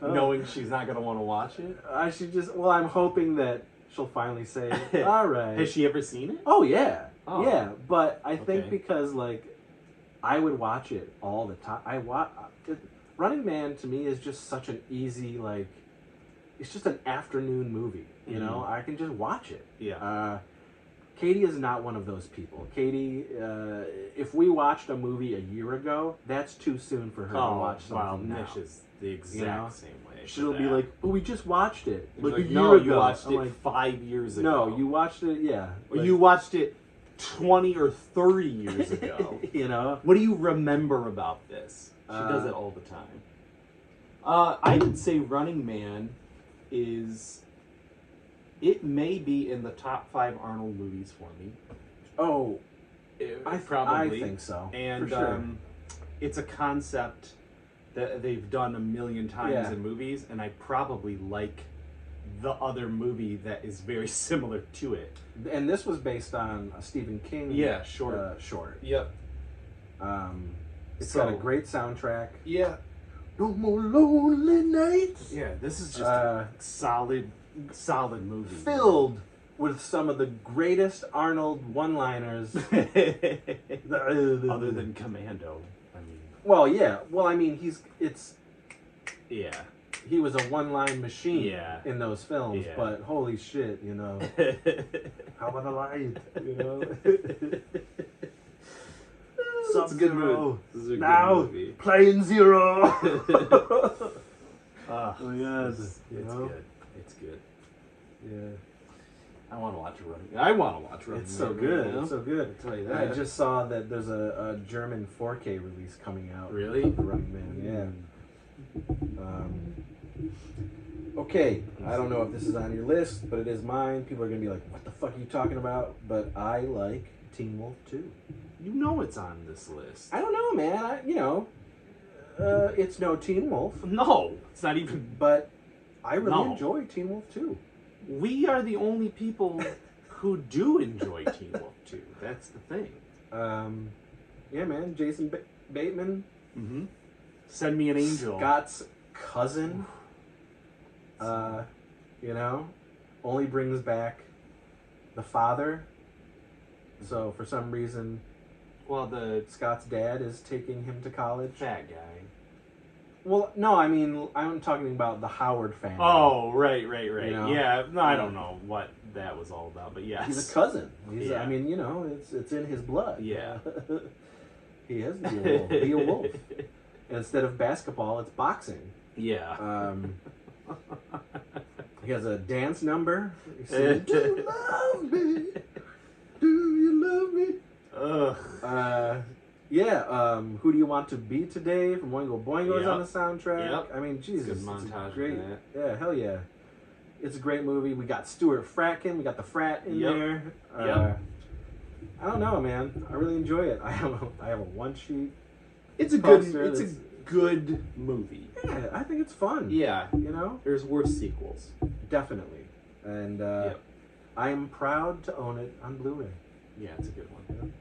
Knowing she's not going to want to watch it? I should just, well, I'm hoping that she'll finally say, all right. Has she ever seen it? Oh, yeah. Oh. Yeah, but I think Okay. because, like, I would watch it all the time. Running Man, to me, is just such an easy, like, it's just an afternoon movie, you know? I can just watch it. Yeah. Katie is not one of those people. Katie, if we watched a movie a year ago, that's too soon for her to watch something now. Nish is the exact same way. She'll be like, but we just watched it. Like a year no, ago. you watched I'm it like, 5 years ago. No, you watched it, yeah. Or you watched it 20 or 30 years ago. You know? What do you remember about this? She does it all the time. I would say Running Man is... It may be in the top 5 Arnold movies for me. Oh, Probably. I think so. And for sure. It's a concept that they've done a million times in movies, and I probably like the other movie that is very similar to it. And this was based on a Stephen King short. Yep. It's got a great soundtrack. Yeah. No more lonely nights. Yeah, this is just a solid movie. Filled with some of the greatest Arnold one-liners. Other than Commando. I mean. Well, yeah. Well, I mean, Yeah. he was a one-line machine in those films, Yeah. but holy shit, you know. How about a light, you know? It's a good movie. This is a Now, good movie. Plane Zero. Oh yeah, it's good. It's good. Yeah. I want to watch Running. It's so good. It's so good. I'll tell you that. I just saw that there's a German 4K release coming out. Really? Of The Running Man, yeah. Okay, I don't know if this is on your list, but it is mine. People are going to be like, what the fuck are you talking about? But I like Teen Wolf 2. You know it's on this list. I don't know, man. It's no Teen Wolf, No, it's not even. but I really No. enjoy Teen Wolf 2. We are the only people who do enjoy Teen Wolf 2. That's the thing. Yeah, man. Jason Bateman, Mm-hmm. Send me an angel. Scott's cousin, only brings back the father. So for some reason, Well, the Scott's dad is taking him to college. fat guy. Well, no, I mean, I'm talking about the Howard family. Oh, right. You know? Yeah, no, I don't know what that was all about, but yes. He's a cousin. Yeah. I mean, it's in his blood. Yeah. He has to be a wolf. Be a wolf. Instead of basketball, it's boxing. Yeah. He has a dance number. He sings, do you love me? Do you love me? Ugh. Who do you want to be today? From Oingo Boingo is Yep. on the soundtrack. Yep. I mean, Jesus, Good it's montage of great. that. Yeah, hell yeah. It's a great movie. We got Stuart Fratkin. We got the frat in Yep. there. Yep. I don't know, man. I really enjoy it. I have a one sheet. It's a poster good. It's a that's- good movie. Yeah, I think it's fun. Yeah. You know, There's worse sequels. definitely. And Yep. I am proud to own it on Blu-ray. Yeah, it's a good one.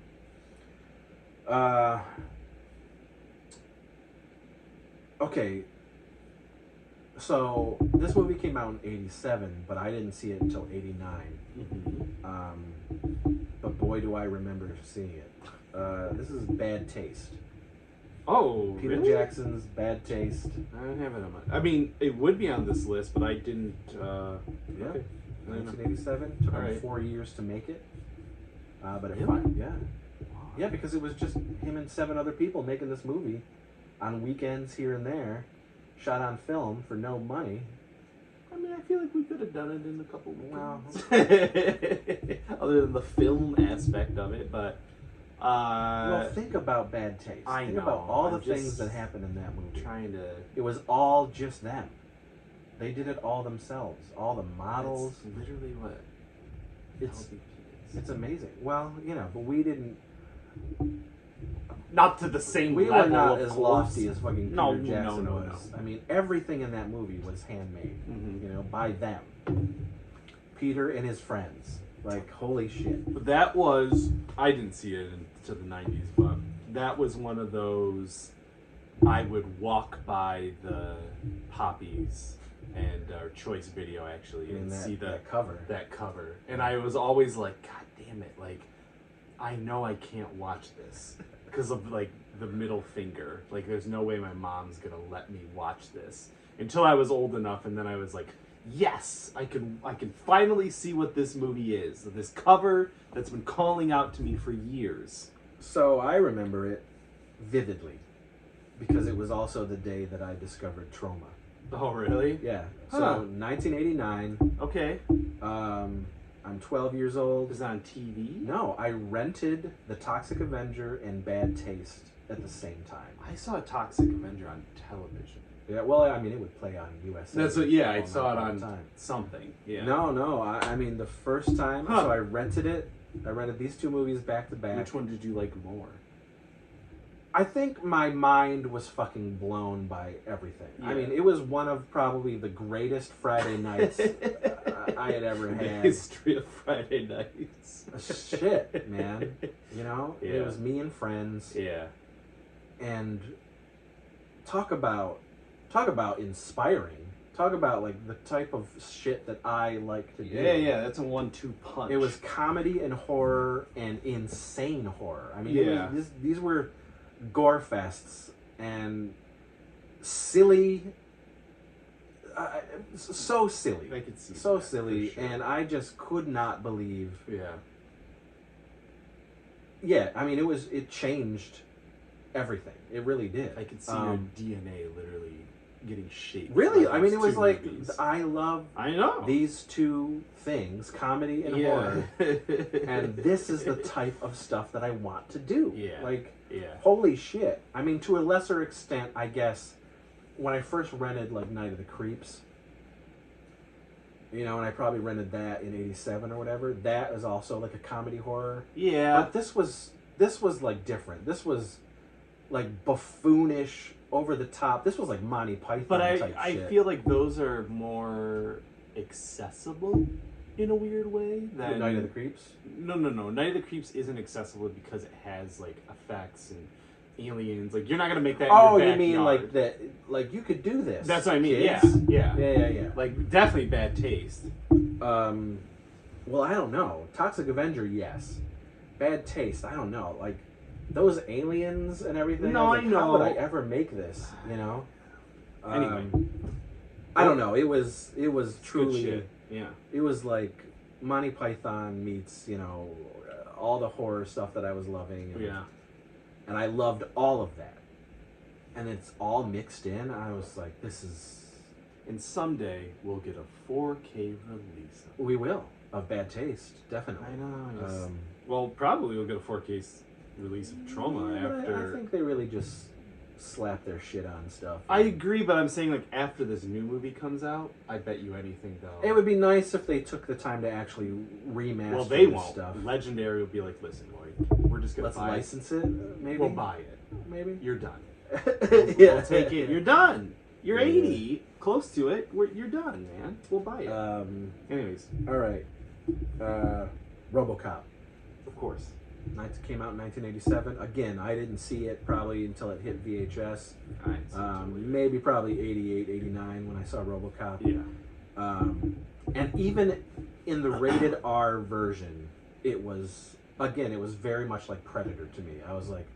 Okay. So this movie came out in '87, but I didn't see it until '89. Mm-hmm. But boy, do I remember seeing it. This is Bad Taste. Oh, Peter really? Jackson's Bad Taste. I don't have it on my. I mean, it would be on this list, but I didn't. Yeah. Okay. 1987. Took All him right. 4 years to make it. But it Really? yeah. Yeah, because it was just him and 7 other people making this movie on weekends here and there, shot on film for no money. I mean, I feel like we could have done it in a couple Well. weekends. Other than the film aspect of it, but. Well, think about Bad Taste. I think know. about all the I'm things just that happened in that movie. Trying to. It was all just them. They did it all themselves. All the models. That's literally what. It's LBP is. it's amazing. Well, but we didn't. Not to the same We level. were not of as course. lofty as fucking Peter No, Jackson no. was. I mean, everything in that movie was handmade. Mhm. By them. Peter and his friends. Like, holy shit. That was, I didn't see it into the 90s, but that was one of those, I would walk by the Poppies and our Choice Video actually and see that cover. That cover. And I was always like, God damn it, like, I know I can't watch this because of like the middle finger. Like, there's no way my mom's gonna let me watch this until I was old enough, and then I was like, yes, I can finally see what this movie is. This cover that's been calling out to me for years. So I remember it vividly because it was also the day that I discovered trauma. Oh, really? Yeah. So 1989. Okay. I'm 12 years old. Is it on TV? No, I rented The Toxic Avenger and Bad Taste at the same time. I saw Toxic Avenger on television. Yeah, well, I mean, it would play on USA. That's what. Yeah, I saw it on something. Yeah. No. I mean, the first time, so I rented it. I rented these two movies back to back. Which one did you like more? I think my mind was fucking blown by everything. Yeah. I mean, it was one of probably the greatest Friday nights I had ever had. The history of Friday nights. Shit, man. You know? Yeah. It was me and friends. Yeah. And talk about inspiring. Talk about, like, the type of shit that I like to do. Yeah, that's a 1-2 punch. It was comedy and horror and insane horror. I mean, these were gore fests and silly, so silly. I could see so that, silly, sure. And I just could not believe. Yeah, I mean, it changed everything. It really did. I could see your DNA literally getting shaped. Really, I mean, it was like I know these two things, comedy and horror, and this is the type of stuff that I want to do. Holy shit. I mean, to a lesser extent, I guess, when I first rented, like, Night of the Creeps, you know, and I probably rented that in 87 or whatever, that is also, like, a comedy horror. Yeah. But this was, like, different. This was, like, buffoonish, over the top. This was, like, Monty Python type shit. I feel like those are more accessible in a weird way than Night of the Creeps. No. Night of the Creeps isn't accessible because it has like effects and aliens. Like, you're not gonna make that. Oh, in your you mean backyard. like that? Like, you could do this. That's what I mean. Kids. Yeah. Like, definitely Bad Taste. Well, I don't know. Toxic Avenger, yes. Bad Taste, I don't know. Like, those aliens and everything. No, I know. How would I ever make this? You know. Anyway, I don't know. It was truly. Good shit. Yeah. It was like Monty Python meets, you know, all the horror stuff that I was loving. And, and I loved all of that. And it's all mixed in. I was like, this is... And someday we'll get a 4K release. We will. Of Bad Taste, definitely. I know. Well, probably we'll get a 4K release of Trauma after... I think they really just slap their shit on stuff. I agree, but I'm saying, like, after this new movie comes out, I bet you anything, though. It would be nice if they took the time to actually remaster Well, they won't. Stuff. Legendary will be like, listen, Lloyd, we're just going to buy license it, maybe? We'll buy it. Maybe? You're done. We'll take it. You're done. You're 80, close to it. You're done, man. We'll buy it. Anyways. All right. RoboCop. Of course. Came out in 1987. Again, I didn't see it probably until it hit VHS. Maybe probably 88, 89 when I saw RoboCop. Yeah. And even in the rated R version, it was very much like Predator to me. I was like,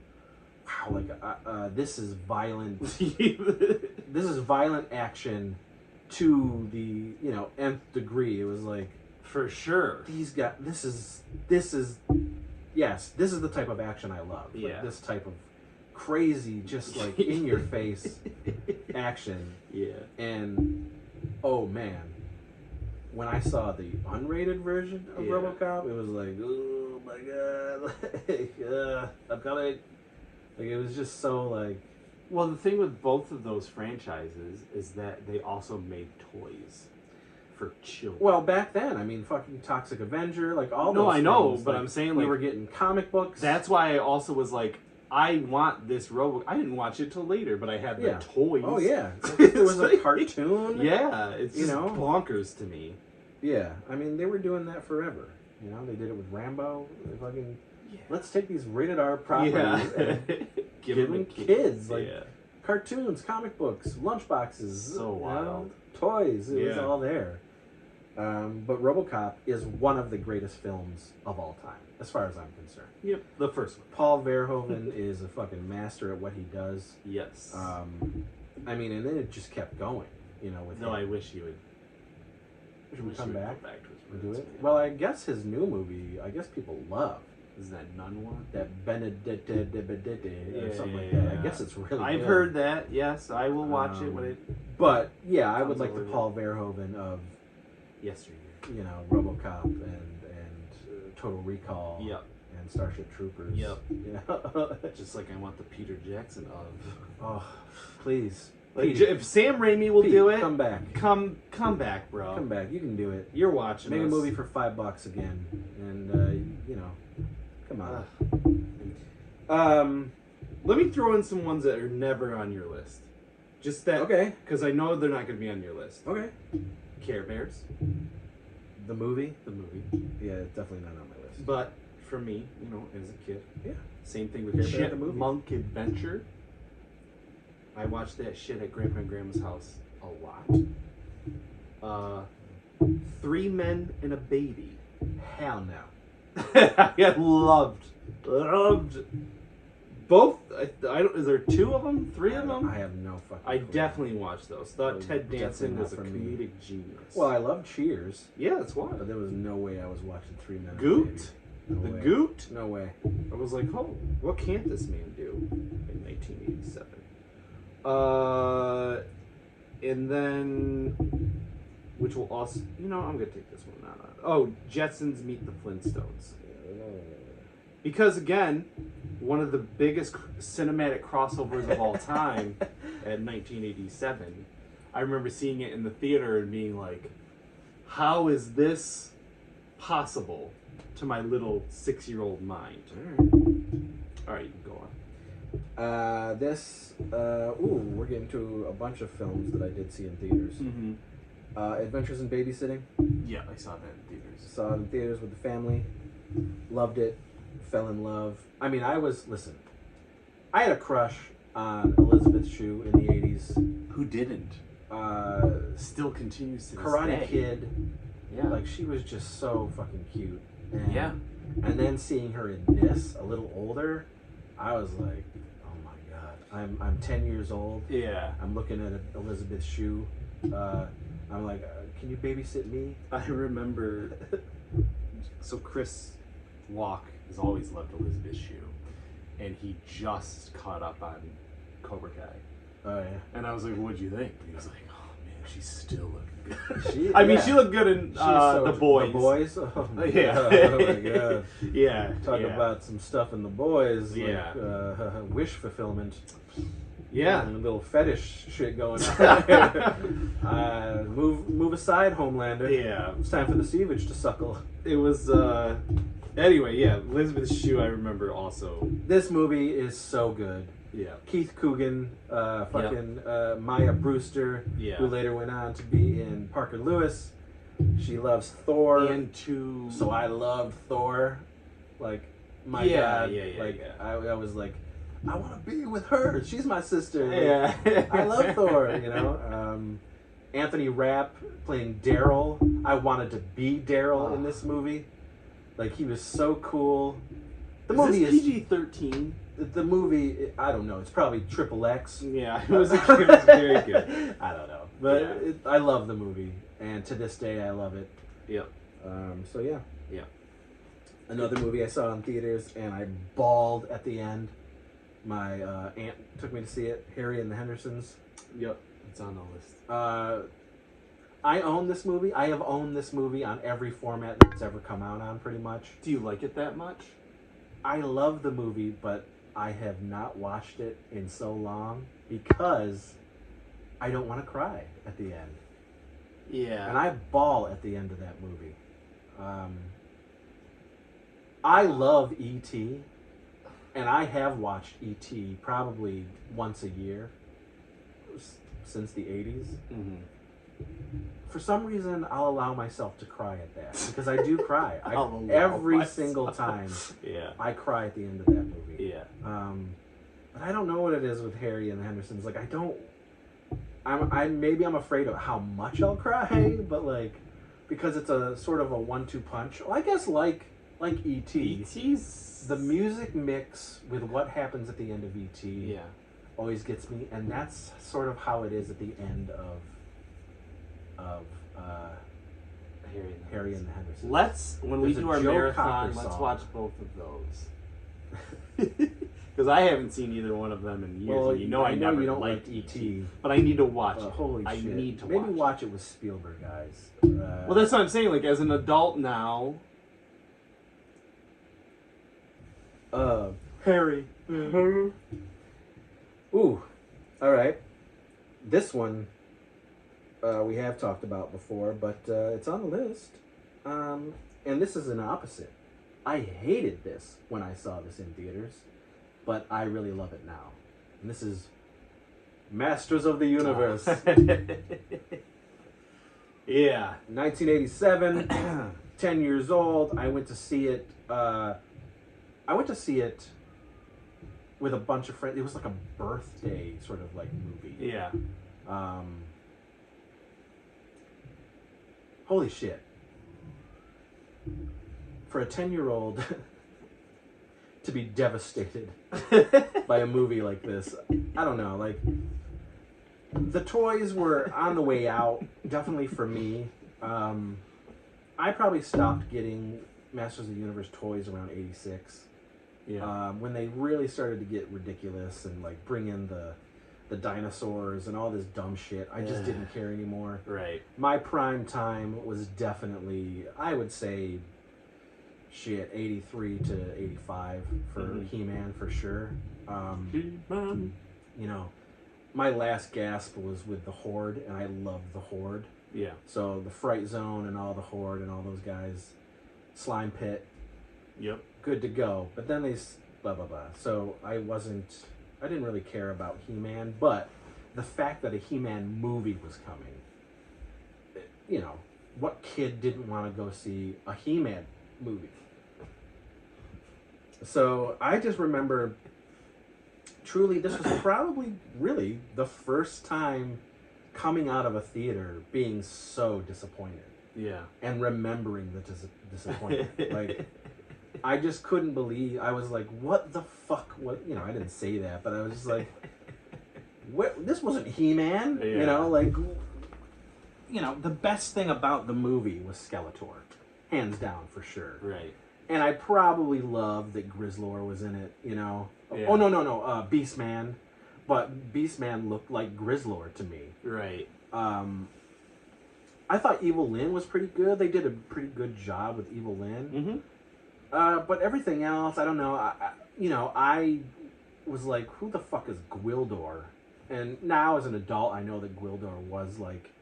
wow, like this is violent. This is violent action to the, you know, nth degree. It was like, for sure. These guys. This is. Yes, this is the type of action I love. Like this type of crazy, just like in your face action. Yeah. And oh man, when I saw the unrated version of RoboCop, it was like, oh my god, I'm coming. Like, it was just so like. Well, the thing with both of those franchises is that they also made toys for children. Well, back then, I mean, fucking Toxic Avenger, like all those. No, I know, things, but like, I'm saying, we like, were getting comic books. That's why I also was like, I want this Robo. I didn't watch it till later, but I had the toys. Oh yeah, there was a cartoon. Yeah, it's just bonkers to me. Yeah, I mean, they were doing that forever. You know, they did it with Rambo. They fucking Yeah. let's take these rated R properties and give them kids like cartoons, comic books, lunchboxes. So wild. Toys. It was all there. But RoboCop is one of the greatest films of all time, as far as I'm concerned. Yep, the first one. Paul Verhoeven is a fucking master at what he does. Yes. I mean, and then it just kept going, you know. With him. I wish he would. Should we come back? Go back to his and do roots, it? man. Well, I guess his new movie, people love. Is that Nun one? That Benedict or something like Yeah. that. I guess it's really I've good. heard that, yes. I will watch it when it... But, yeah, I would comes like the over Paul Verhoeven of, Yesteryear. you know, RoboCop and Total Recall. Yep. And Starship Troopers. Yep. You know? Just like I want the Peter Jackson of... Oh, please. Like, Pete, if Sam Raimi will do it... Come back. Come back, bro. Come back. You can do it. You're watching Make us. a movie for $5 again. And, you know, come on. Let me throw in some ones that are never on your list. Just that... Okay. Because I know they're not going to be on your list. Okay. Care Bears. The movie? The movie. Yeah, it's definitely not on my list. But for me, you know, as a kid, Yeah. same thing with Care Bear, the Chipmunk Adventure. I watched that shit at Grandpa and Grandma's house a lot. 3 Men and a Baby. Hell no. I loved both. I don't. Is there 2 of them? 3 of them? I have no fucking I clue. definitely watched those. Thought Those Ted Danson definitely was a not for me. comedic genius. Well, I love Cheers, yeah, that's why. but there was no way I was watching 3 Men. and a Goot. Baby. No The way. Goot. No way. I was like, oh, what can't this man do in 1987? And then, which will also, you know, I'm gonna take this one out. Oh, Jetsons Meet the Flintstones. Because again, one of the biggest cinematic crossovers of all time at 1987. I remember seeing it in the theater and being like, how is this possible to my little 6-year-old mind? All right, you can go on. We're getting to a bunch of films that I did see in theaters. Mm-hmm. Adventures in Babysitting. Yeah, I saw that in theaters. Saw it in theaters with the family. Loved it. Fell in love. I mean, I had a crush on Elizabeth Shue in the 80s. Who didn't? Still continues to this Karate day. Kid. Yeah. Like, she was just so fucking cute. And, Yeah. And then seeing her in this, a little older, I was like, oh my god. I'm 10 years old. Yeah. I'm looking at Elizabeth Shue. I'm like, can you babysit me? I remember. So Chris Walk has always loved Elizabeth Shue, and he just caught up on Cobra Kai. Oh yeah. And I was like, "What'd you think?" And he was like, "Oh man, she's still looking good." She, I mean, yeah. she looked good in The Boys. The Boys? Oh my Yeah. god. Oh my god. Yeah. Talk yeah. about some stuff in The Boys. Yeah. Like, wish fulfillment. Yeah. A little fetish shit going on. Move aside, Homelander. Yeah. It's time for the sievage to suckle. It was. Anyway, yeah. Elizabeth Shue, I remember also. This movie is so good. Yeah. Keith Coogan, Maya Brewster, Yeah. who later went on to be in Parker Lewis. She loves Thor. And to. So I loved Thor. Like, my God. I was like, I want to be with her. She's my sister. Like, Yeah. I love Thor, you know. Anthony Rapp playing Daryl. I wanted to be Daryl in this movie. Like, he was so cool. The movie is PG-13. The movie, I don't know. It's probably XXX. Yeah, it was very good. I don't know, but Yeah. I love the movie, and to this day, I love it. Yep. So yeah. Yeah. Another movie I saw in theaters, and I bawled at the end. My aunt took me to see it. Harry and the Hendersons. Yep. It's on the list. I own this movie. I have owned this movie on every format that's ever come out on, pretty much. Do you like it that much? I love the movie, but I have not watched it in so long because I don't want to cry at the end. Yeah. And I bawl at the end of that movie. I love E.T., and I have watched E.T. probably once a year since the 80s. Mm-hmm. for some reason, I'll allow myself to cry at that because I do cry. I'll allow Every myself. single time, Yeah. I cry at the end of that movie. Yeah. But I don't know what it is with Harry and the Hendersons. Like, I don't. Maybe I'm afraid of how much I'll cry, but like, because it's a sort of a 1-2 punch. Well, I guess like E.T. E.T.'s The music mix with what happens at the end of E.T. Yeah. always gets me, and that's sort of how it is at the end of Harry and the Hendersons. When we There's do a our Joe marathon, Cocker let's song. watch both of those. Because I haven't seen either one of them in years. Well, and I know never you don't liked like E.T. But I need to watch it. Holy I shit! need to Maybe watch watch it with Spielberg, guys. Well, that's what I'm saying. Like, as an adult now, Harry. Ooh, all right. This one we have talked about before, but it's on the list. And this is an opposite. I hated this when I saw this in theaters, but I really love it now. And this is Masters of the Universe. Yeah. 1987, 10 years old. I went to see it. With a bunch of friends. It was like a birthday sort of like movie. Yeah. Holy shit. For a 10-year-old to be devastated by a movie like this, I don't know, like, the toys were on the way out, definitely for me. I probably stopped getting Masters of the Universe toys around 86. Yeah. When they really started to get ridiculous and like bring in the dinosaurs and all this dumb shit, I just didn't care anymore. Right. My prime time was definitely, I would say, 83 to 85 for He-Man for sure. He-Man. You know, my last gasp was with the Horde, and I loved the Horde. Yeah. So the Fright Zone and all the Horde and all those guys, Slime Pit. Yep. Good to go. But then they blah blah blah. So I didn't really care about He-Man, but the fact that a He-Man movie was coming, you know, what kid didn't want to go see a He-Man movie? So I just remember, truly, this was probably really the first time coming out of a theater being so disappointed. Yeah. And remembering the disappointment. Like, I just couldn't believe, I was like, what the fuck? What, you know, I didn't say that, but I was just like, what, this wasn't He-Man? Yeah. You know, like, you know, the best thing about the movie was Skeletor. Hands down, for sure. Right. And I probably loved that Grizzlor was in it, you know. Yeah. Oh, no, Beastman. But Beastman looked like Grizzlor to me. Right. I thought Evil Lyn was pretty good. They did a pretty good job with Evil Lyn. Mm-hmm. But everything else, I don't know. I was like, who the fuck is Gwildor? And now as an adult, I know that Gwildor was like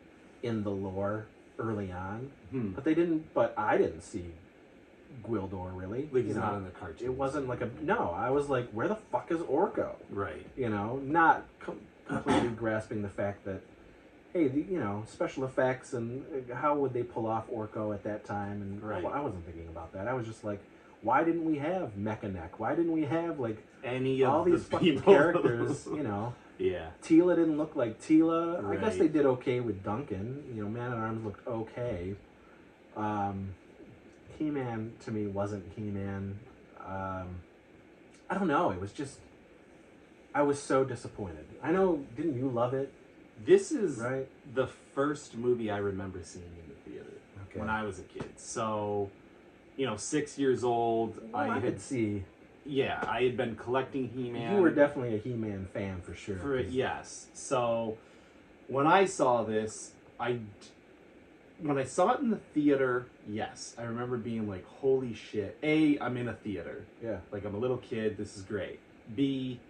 in the lore early on. But I didn't see Gwildor really. Like, he's not in the cartoon. It wasn't like no. I was like, where the fuck is Orko? Right. You know, not completely grasping the fact that, hey, special effects and how would they pull off Orko at that time? And right. I wasn't thinking about that. I was just like, why didn't we have Mechaneck? Why didn't we have like any of all these the fucking people? characters? You know. Yeah. Tila didn't look like Tila. Right. I guess they did okay with Duncan. You know, Man-at-Arms looked okay. He-Man to me wasn't He-Man. I don't know. It was just, I was so disappointed. I know, didn't you love it? This is right? the first movie I remember seeing in the theater when I was a kid. So, 6 years old. Well, I could see. Yeah, I had been collecting He-Man. You were definitely a He-Man fan for sure. Yes. So, when I saw this, when I saw it in the theater, yes, I remember being like, holy shit. A, I'm in a theater. Yeah. Like, I'm a little kid. This is great. B,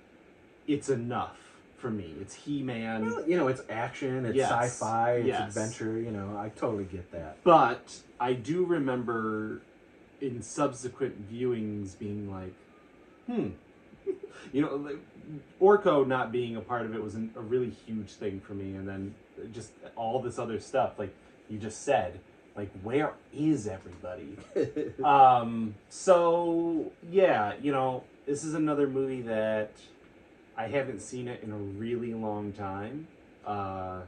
it's enough for me. It's He-Man. Well, it's action, it's sci-fi, it's adventure. I totally get that. But I do remember in subsequent viewings being like, Orko not being a part of it was a really huge thing for me. And then just all this other stuff, like you just said. Like, where is everybody? So yeah, this is another movie that I haven't seen it in a really long time. I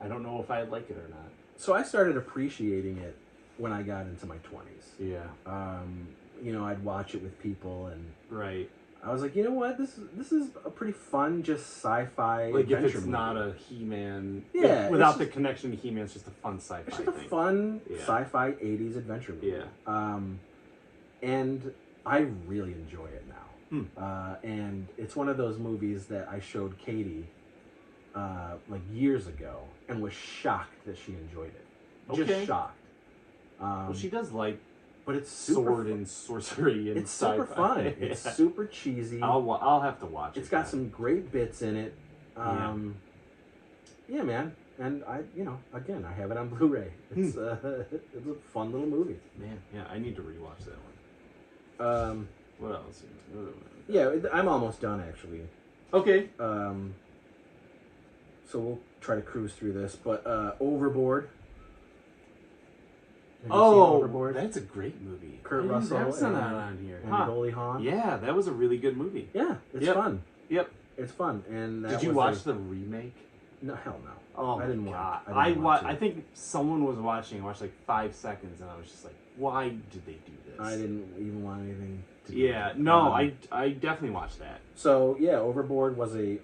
don't know if I like it or not. So I started appreciating it when I got into my 20s. Yeah. I'd watch it with people, and Right. I was like, you know what, this is a pretty fun, just sci-fi Like, if adventure it's movie. not a He-Man, Yeah, without it's the connection to He-Man, it's just a fun sci-fi It's just a thing. fun Yeah. sci-fi 80s adventure movie. Yeah. And I really enjoy it now. And it's one of those movies that I showed Katie like years ago and was shocked that she enjoyed it. Okay. Just shocked. Well, she does like but it's super sword and sorcery and It's sci-fi. super fun. It's super cheesy. I'll have to watch it. It's got some great bits in it. Yeah, man. And I have it on Blu-ray. It's it's a fun little movie. Man, yeah, I need to rewatch that one. What else? Yeah, I'm almost done actually. Okay. So we'll try to cruise through this, but Overboard. Have you seen Oh, Overboard? that's a great movie. Kurt Russell That's not on here. and Huh. Goldie Hawn. Yeah, that was a really good movie. Yeah, it's Yep. fun. Yep. It's fun. And that Did you was watch the remake? No, hell no. Oh, I didn't my want. God. I didn't want to. I think someone was watching. I watched like 5 seconds, and I was just like, "Why did they do this?" I didn't even want anything to do Yeah, with it. no, I definitely watched that. So yeah, Overboard was a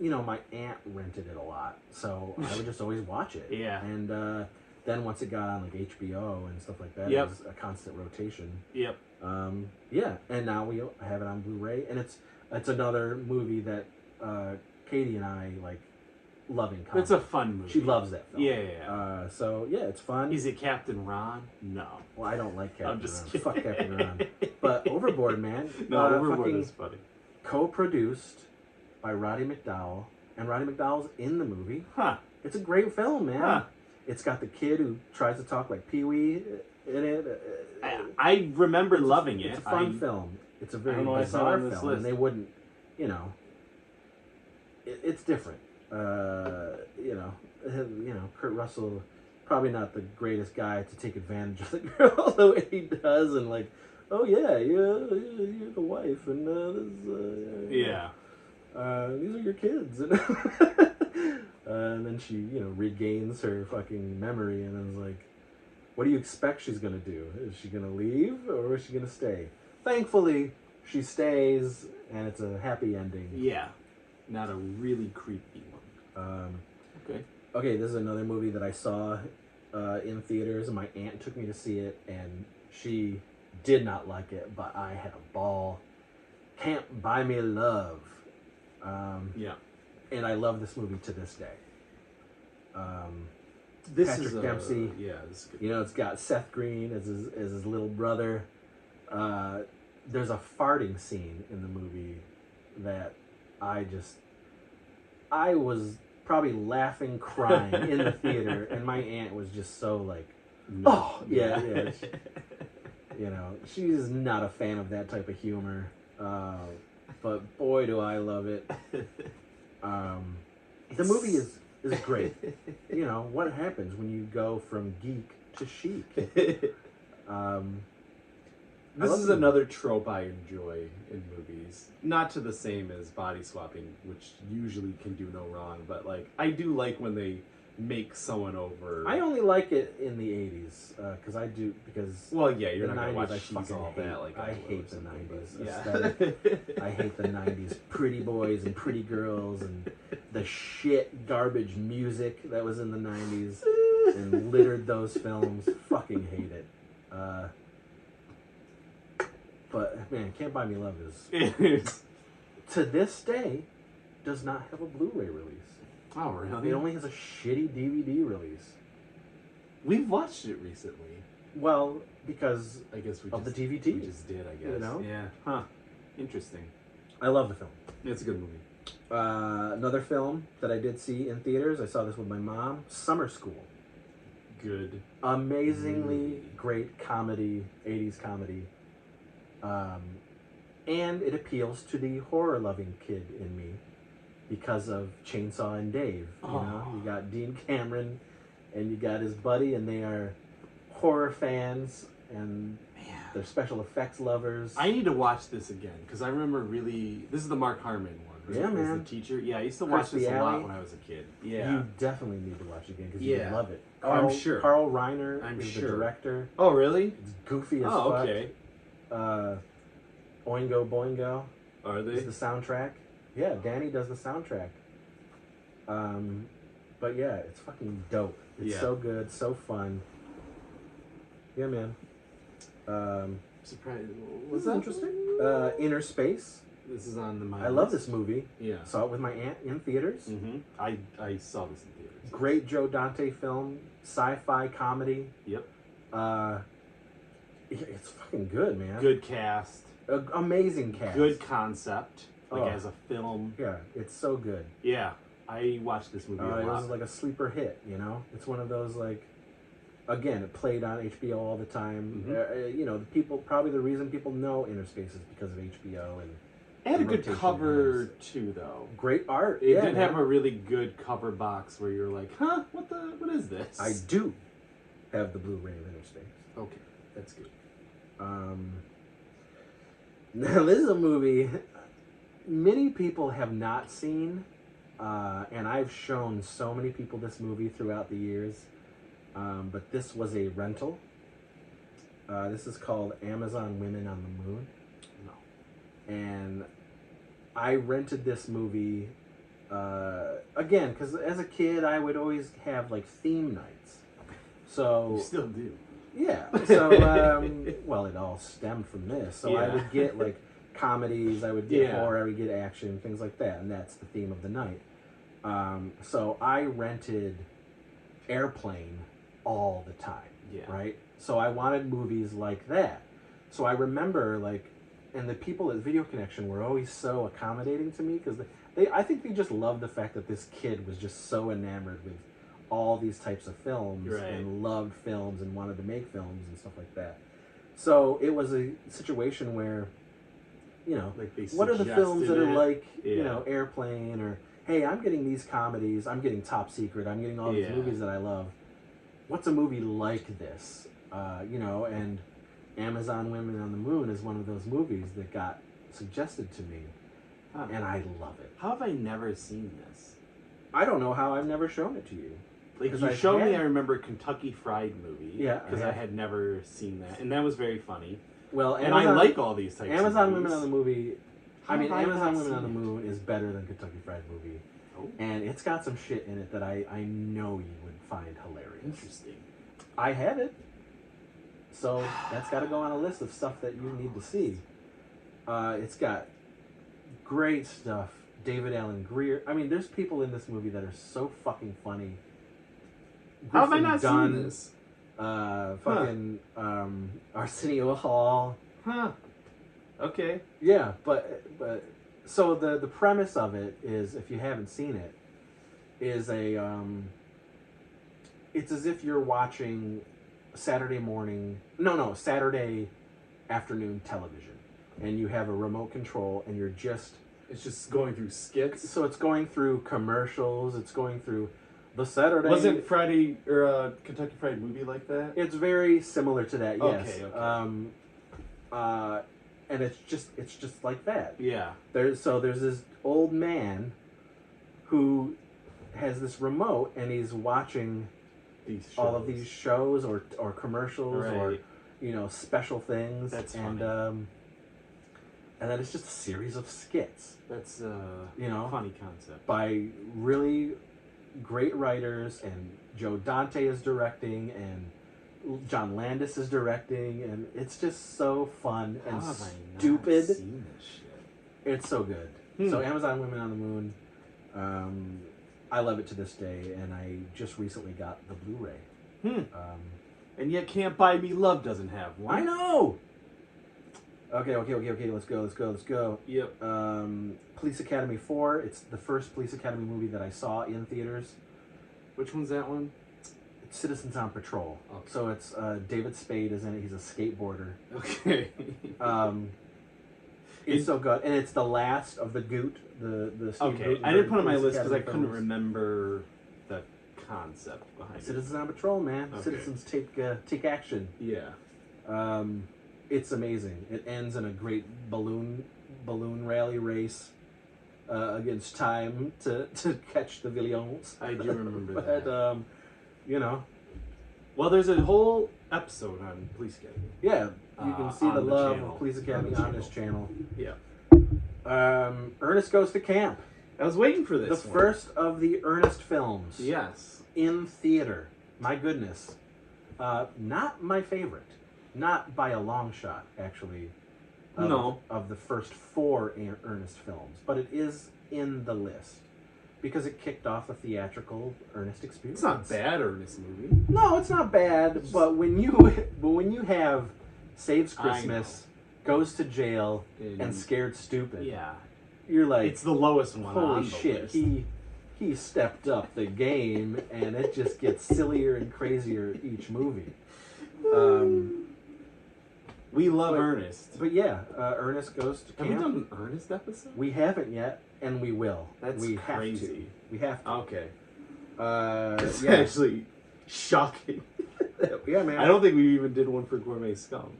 my aunt rented it a lot, so I would just always watch it. Yeah. And then once it got on like HBO and stuff like that, Yep. it was a constant rotation. Yep. Yeah, and now we have it on Blu-ray, and it's another movie that Katie and I like love in common. It's a fun movie. She loves that film. Yeah. So yeah, it's fun. Is it Captain Ron? No. Well, I don't like Captain I'm just Ron. kidding. Fuck Captain Ron. But Overboard, man. No, Overboard fucking is funny. co-produced by Roddy McDowall, and Roddy McDowall's in the movie. Huh. It's a great film, man. Huh. It's got the kid who tries to talk like Pee-wee in it. I remember loving it. It's a fun film. It's a very don't know why it's not bizarre on this film, list. and they wouldn't, it's different. Kurt Russell, probably not the greatest guy to take advantage of the girl the way he does, and like, oh yeah, you're the wife, and Yeah. these are your kids, and then she, regains her fucking memory, and is like, what do you expect she's gonna do? Is she gonna leave, or is she gonna stay? Thankfully, she stays, and it's a happy ending. Yeah. Not a really creepy one. Okay. Okay, this is another movie that I saw in theaters, and my aunt took me to see it, and she did not like it, but I had a ball. Can't Buy Me Love. Yeah. And I love this movie to this day. This Patrick is Dempsey. Yeah, this is good. It's got Seth Green as his little brother. There's a farting scene in the movie that I was probably laughing, crying in the theater, and my aunt was just so like, oh, yeah. She's not a fan of that type of humor, but boy, do I love it. The movie is great. What happens when you go from geek to chic? This is another trope I enjoy in movies. Not to the same as body swapping, which usually can do no wrong, but like I do like when they make someone over. I only like it in the 80s, because Well, yeah, you're the not gonna 90s watch I She's fucking All hate. That. Like I will hate or the something, 90s but aesthetic. I hate the 90s pretty boys and pretty girls and the shit garbage music that was in the 90s and littered those films. Fucking hate it. But man, Can't Buy Me Love is to this day does not have a Blu-ray release. Oh, really? It only has a shitty DVD release. We've watched it recently. Well, because I guess we of just, the DVD. We just did, I guess. Yeah. Huh. Interesting. I love the film. It's a good movie. Another film that I did see in theaters, I saw this with my mom, Summer School. Good. Amazingly great comedy, 80s comedy. And it appeals to the horror-loving kid in me. because of Chainsaw and Dave. You know, Oh. you got Dean Cameron, and you got his buddy, and they are horror fans, and Man. they're special effects lovers. I need to watch this again because I remember this is the Mark Harmon one. Right? Yeah, As man. the teacher. Yeah, I used to watch Crispy this a lot Alley. when I was a kid. Yeah. You definitely need to watch it again because you Yeah. would love it. I'm sure. Carl Reiner I'm is sure. the director. Oh, really? It's goofy as Oh, fuck. okay. Oingo Boingo Are they? is the soundtrack. Yeah, Danny does the soundtrack. But yeah, it's fucking dope. It's Yeah. so good, so fun. Yeah, man. Surprised. Was Was that that interesting? InnerSpace. This is on the. I love this movie. Yeah. Saw it with my aunt in theaters. Mm-hmm. I saw this in theaters. Great Joe Dante film, sci-fi comedy. Yep. It's fucking good, man. Good cast. Amazing cast. Good concept. Like Oh. as a film. Yeah, it's so good. Yeah. I watched this movie a It lot. was like a sleeper hit, you know? It's one of those, like, again, it played on HBO all the time. Mhm. You know, probably the reason people know InnerSpace is because of HBO and It had a good rotation cover has. too, though. great art. It yeah, did man. have a really good cover box where you're like, huh, what is this? I do have the Blu-ray of InnerSpace. Okay, that's good. Now, this is a movie many people have not seen, and I've shown so many people this movie throughout the years, but this was a rental. This is called Amazon Women on the Moon, No. and I rented this movie, again, because as a kid I would always have, like, theme nights. So You still do. yeah. So, well, it all stemmed from this. So I Yeah. would get, like, comedies, I would get Yeah. horror, I would get action, things like that, and that's the theme of the night. So I rented Airplane all the time, Yeah. right? So I wanted movies like that. So I remember, like, and the people at Video Connection were always so accommodating to me because I think they just loved the fact that this kid was just so enamored with all these types of films Right. and loved films and wanted to make films and stuff like that. So it was a situation where, you know, Like they what are the films that are suggested it. like, you Yeah. know, Airplane, or, hey, I'm getting these comedies, I'm getting Top Secret, I'm getting all these Yeah. movies that I love. What's a movie like this? You know, and Amazon Women on the Moon is one of those movies that got suggested to me, Huh. and I love it. How have I never seen this? I don't know how I've never shown it to you. Like 'Cause you I've showed me, had- I remember Kentucky Fried Movie. Yeah, because I I have. had never seen that, and that was very funny. Well, And I like all these types. Amazon of Women movies. on the Movie. I How mean, have I Amazon not Women on the seen it? Moon is better than Kentucky Fried Movie, Oh, and it's got some shit in it that I know you would find hilarious. interesting. I have it, so that's got to go on a list of stuff that you need to see. It's got great stuff. David Allen Greer. I mean, there's people in this movie that are so fucking funny. How have I Griffin not Dunn, seen this? Fucking Arsenio Hall. Huh. Okay. Yeah, but so the premise of it is, if you haven't seen it, is it's as if you're watching Saturday afternoon television, and you have a remote control, and you're just It's just going through skits. so it's going through commercials, it's going through the Saturday. Wasn't Friday or Kentucky Fried Movie like that? It's very similar to that, yes. Okay. And it's just like that. Yeah. There's this old man who has this remote, and he's watching These shows. all of these shows or commercials or, Right. you know, special things. That's and funny. and then it's just a series of skits, That's you know, funny concept. by really great writers, and Joe Dante is directing, and John Landis is directing, and it's just so fun and How have I not stupid. seen this shit? It's so good. So Amazon Women on the Moon, I love it to this day, and I just recently got the Blu-ray. And yet Can't Buy Me Love doesn't have one. I know! Okay, let's go. Yep. Police Academy 4, it's the first Police Academy movie that I saw in theaters. Which one's that one? It's Citizens on Patrol. Okay. So it's David Spade is in it, he's a skateboarder. Okay. It's so good, and it's the last of the Goot. The Steve Okay, Goot I didn't put it on my Police list because I Academy couldn't films. remember the concept behind it. Citizens on Patrol, man. Okay. Citizens take action. Yeah. It's amazing. It ends in a great balloon rally race against time to catch the villains. I do remember But that. you know, Well, there's a whole episode on Police Academy. yeah, you can see on the the love channel. of Police Academy On the on this channel. Yeah. Ernest Goes to Camp. I was waiting for this The one. first of the Ernest films. Yes. In theater. My goodness. Not my favorite. Not by a long shot, actually. No. Of the first 4 Ernest films. But it is in the list. Because it kicked off a theatrical Ernest experience. It's not bad, Ernest movie. No, it's not bad. But when you have Saves Christmas, Goes to Jail, and Scared Stupid. Yeah. You're like, It's the lowest one on holy the shit, list. he stepped up the game, and it just gets sillier and crazier each movie. We love Ernest. But yeah, Ernest Goes to Have Camp. we done an Ernest episode? We haven't yet, and we will. That's we crazy. Have to. We have to. Okay. It's Yeah. actually shocking. Yeah, man. I don't think we even did one for Gourmet Scum.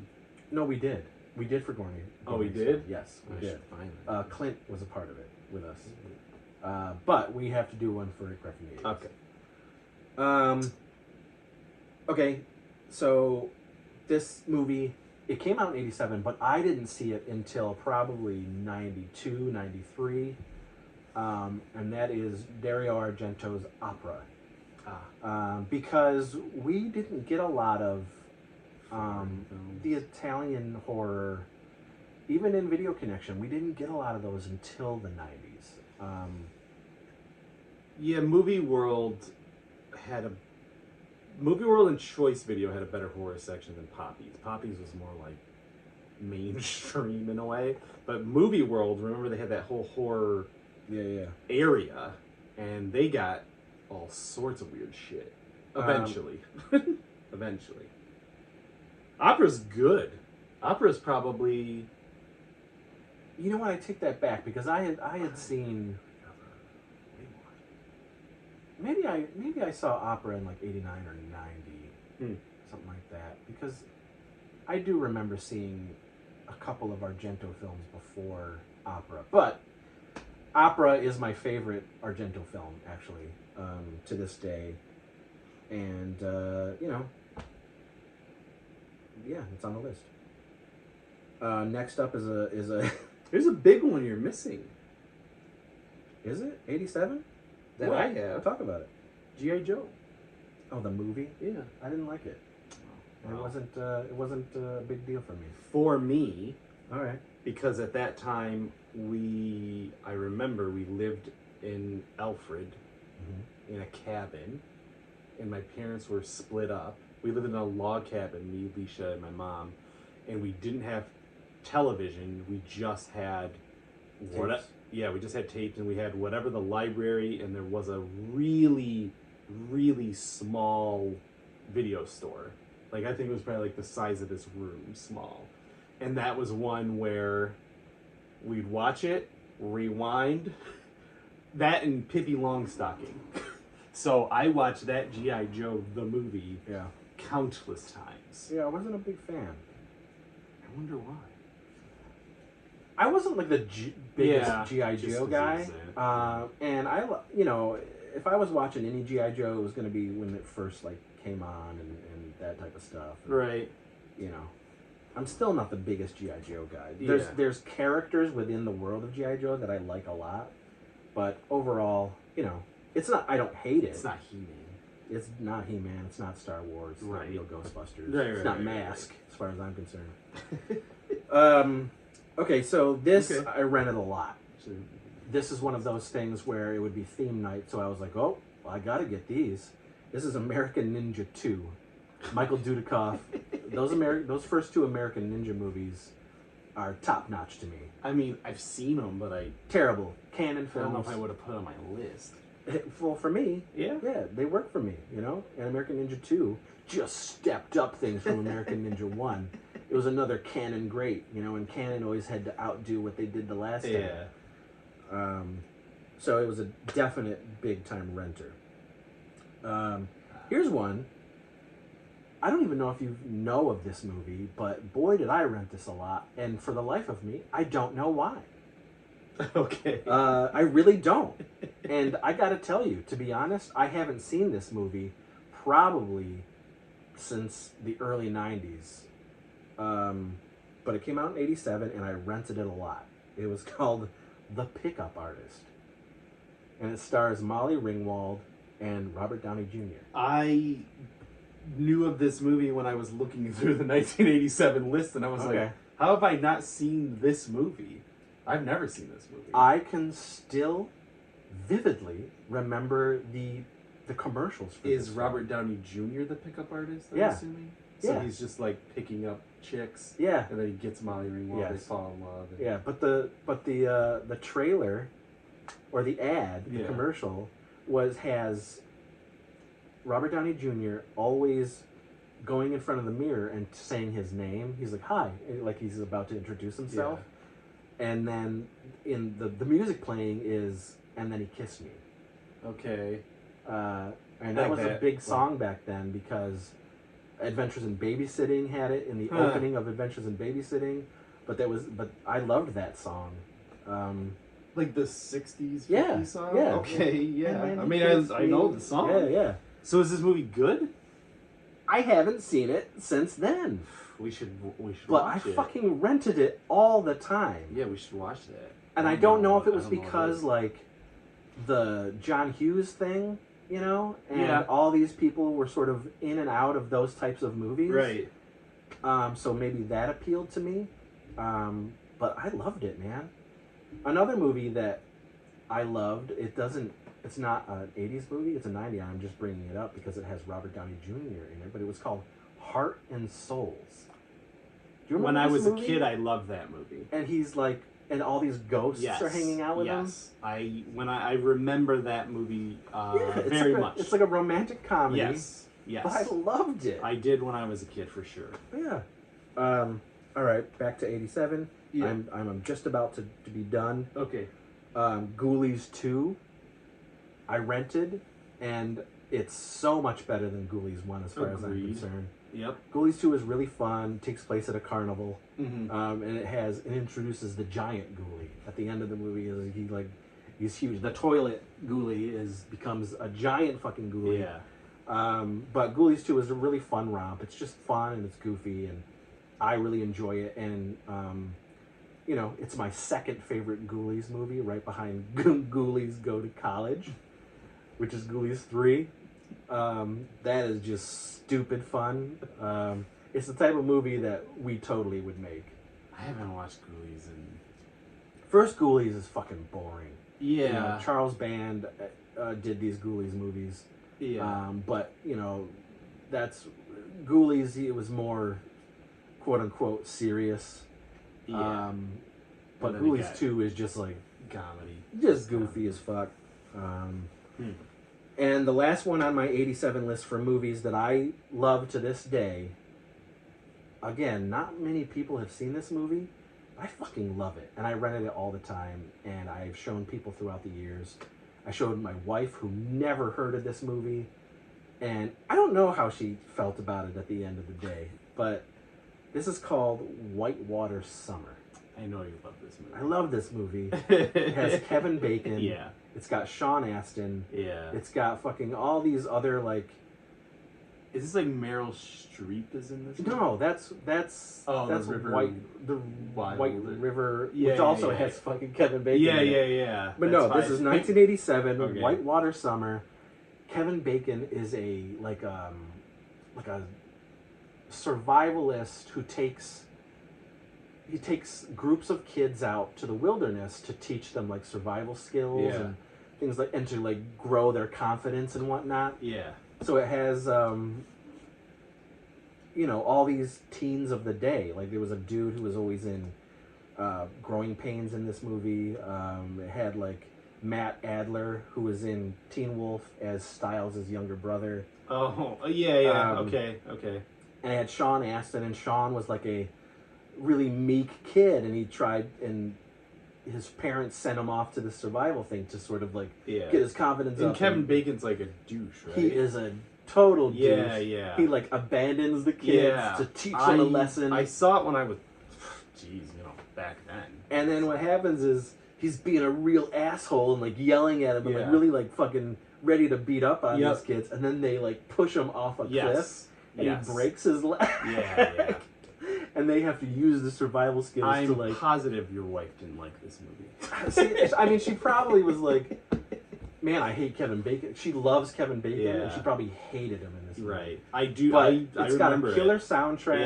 No, we did. We did for Gourmet. Oh, we Gourmet did? Scum. Yes, we I did. should find that. Clint was a part of it with us. But we have to do one for Rick from the 80s. Okay. Okay, so this movie, it came out in 87, but I didn't see it until probably 92, 93. And that is Dario Argento's Opera. Because we didn't get a lot of the Italian horror, even in Video Connection, we didn't get a lot of those until the 90s. Yeah, Movie World and Choice Video had a better horror section than Poppy's. Poppy's was more like mainstream in a way, but Movie World, remember they had that whole horror area, and they got all sorts of weird shit. Eventually, eventually, Opera's good. Opera's probably. You know what? I take that back because I had seen. Maybe I saw Opera in like 89 or 90, something like that. Because I do remember seeing a couple of Argento films before Opera. But Opera is my favorite Argento film, actually, to this day. And, yeah, it's on the list. Next up is a There's a big one you're missing. Is it 87? That What? I have. Talk about it. G.I. Joe. Oh, the movie? Yeah. I didn't like it. Wow. It wasn't a big deal for me. For me, All right. because at that time I remember we lived in Alfred in a cabin, and my parents were split up. We lived in a log cabin, me, Alicia, and my mom, and we didn't have television. We just had Tapes? we just had tapes, and we had whatever the library, and there was a really, really small video store. Like, I think it was probably like the size of this room, small. And that was one where we'd watch it, rewind, that and Pippi Longstocking. So I watched that G.I. Joe, the movie, Yeah. countless times. Yeah, I wasn't a big fan. I wonder why. I wasn't like the biggest Yeah, G.I. just Joe 'cause guy. it was And if I was watching any G.I. Joe, it was going to be when it first like came on and that type of stuff. And, Right. You know, I'm still not the biggest G.I. Joe guy. Yeah. There's characters within the world of G.I. Joe that I like a lot, but overall, it's not. I don't hate it. It's not He-Man. It's not He-Man. It's not Star Wars. It's not Right. real Ghostbusters. Right, it's right, not right, Mask, right. as far as I'm concerned. Okay, so this Okay. I rented a lot. This is one of those things where it would be theme night, so I was like, oh, well, I gotta get these. This is American Ninja 2. Michael Dudikoff. Those first 2 American Ninja movies are top notch to me. I mean, I've seen them, but I Terrible. Canon don't know films. if I would have put it on my list. Well, for me, Yeah. they work for me, And American Ninja 2 just stepped up things from American Ninja 1. it was another Canon great, you know, and Canon always had to outdo what they did the last time. Yeah. So it was a definite big time renter. Here's one. I don't even know if you know of this movie, but boy did I rent this a lot, and for the life of me, I don't know why. Okay. I really don't. And I gotta tell you, to be honest, I haven't seen this movie probably since the early 90s. But it came out in 87 and I rented it a lot. It was called The Pickup Artist. And it stars Molly Ringwald and Robert Downey Jr. I knew of this movie when I was looking through the 1987 list, and I was like, how have I not seen this movie? I've never seen this movie. I can still vividly remember the commercials for Is this Robert Downey Jr. the pickup artist, I'm Yeah. assuming? So Yeah. he's just like picking up chicks, Yeah. and then he gets Molly Ringwald, Yes. they fall in love. And... Yeah, but the trailer or the ad, the Yeah. commercial has Robert Downey Jr. always going in front of the mirror and saying his name. He's like, "Hi," like he's about to introduce himself. And then in the music playing is "And Then He Kissed Me." Okay. And that was a big song back then because Adventures in Babysitting had it in the opening of Adventures in Babysitting, but I loved that song. Like the 60s, 50s Yeah, song? yeah. Okay, yeah. And I then mean, he kissed I know the song. Yeah, yeah. So is this movie good? I haven't seen it since then, We should but I watch it. fucking rented it all the time. Yeah, we should watch that. And I don't know if it was I don't know what it because is. like the John Hughes thing, you know, and Yeah. all these people were sort of in and out of those types of movies. Right. So maybe that appealed to me. But I loved it, man. Another movie that I loved, it's not an 80s movie, it's a 90s. I'm just bringing it up because it has Robert Downey Jr. in it, but it was called Heart and Souls. Do you remember When I this was movie? a kid, I loved that movie. And he's like, and all these ghosts are hanging out with him. Yes. I remember that movie It's very like much. It's like a romantic comedy. Yes. Yes. But I loved it. I did when I was a kid for sure. Yeah. All right, back to 87. Yeah. I'm just about to be done. Okay. Ghoulies II, I rented, and it's so much better than Ghoulies 1 as far as I'm Agreed. concerned. Yep. Ghoulies 2 is really fun, takes place at a carnival, Mm-hmm. and it introduces the giant ghoulie. At the end of the movie, he's huge. The toilet ghoulie becomes a giant fucking ghoulie. Yeah. But Ghoulies 2 is a really fun romp. It's just fun and it's goofy, and I really enjoy it. And you know, it's my second favorite Ghoulies movie, right behind Ghoulies Go to College, which is Ghoulies 3. That is just stupid fun. It's the type of movie that we totally would make. I haven't watched Ghoulies in... First Ghoulies is fucking boring. Yeah. You know, Charles Band did these Ghoulies movies. Yeah. But, you know, that's... Ghoulies, it was more, quote-unquote, serious. Yeah. But And then Ghoulies 2 is just like... Comedy. Just goofy as fuck. And the last one on my 87 list for movies that I love to this day, again, not many people have seen this movie. I fucking love it. And I rented it all the time. And I've shown people throughout the years. I showed my wife, who never heard of this movie. And I don't know how she felt about it at the end of the day. But this is called Whitewater Summer. I know you love this movie. I love this movie. It has Kevin Bacon. Yeah. It's got Sean Astin. Yeah. It's got fucking all these other like. Is this like Meryl Streep is in this? No, that's Oh, that's the River White Wild. River, Yeah, which also yeah. has fucking Kevin Bacon. Yeah, in it. yeah. But That's no, fine. this is 1987, Okay. Whitewater Summer. Kevin Bacon is a survivalist who takes groups of kids out to the wilderness to teach them like survival skills Yeah. and things like, and to like grow their confidence and whatnot. Yeah. So it has you know, all these teens of the day. Like there was a dude who was always in growing pains in this movie. It had like Matt Adler, who was in Teen Wolf as Styles' younger brother. Oh, yeah. Um, Okay. And it had Sean Astin, and Sean was like a really meek kid, and he tried, and his parents sent him off to the survival thing to sort of like Yeah. get his confidence And up. Kevin Bacon's like a douche, right? He is a total douche. Yeah, yeah. He like abandons the kids to teach them a lesson. I saw it when I was, back then. And then what happens is he's being a real asshole and like yelling at him and like really like fucking ready to beat up on these kids. And then they like push him off a cliff and he breaks his leg. Yeah. And they have to use the survival skills to like. I'm positive your wife didn't like this movie. See, I mean, she probably was like, man, I hate Kevin Bacon. She loves Kevin Bacon, and she probably hated him in this movie. Right. I do. But I it's got a remember killer soundtrack.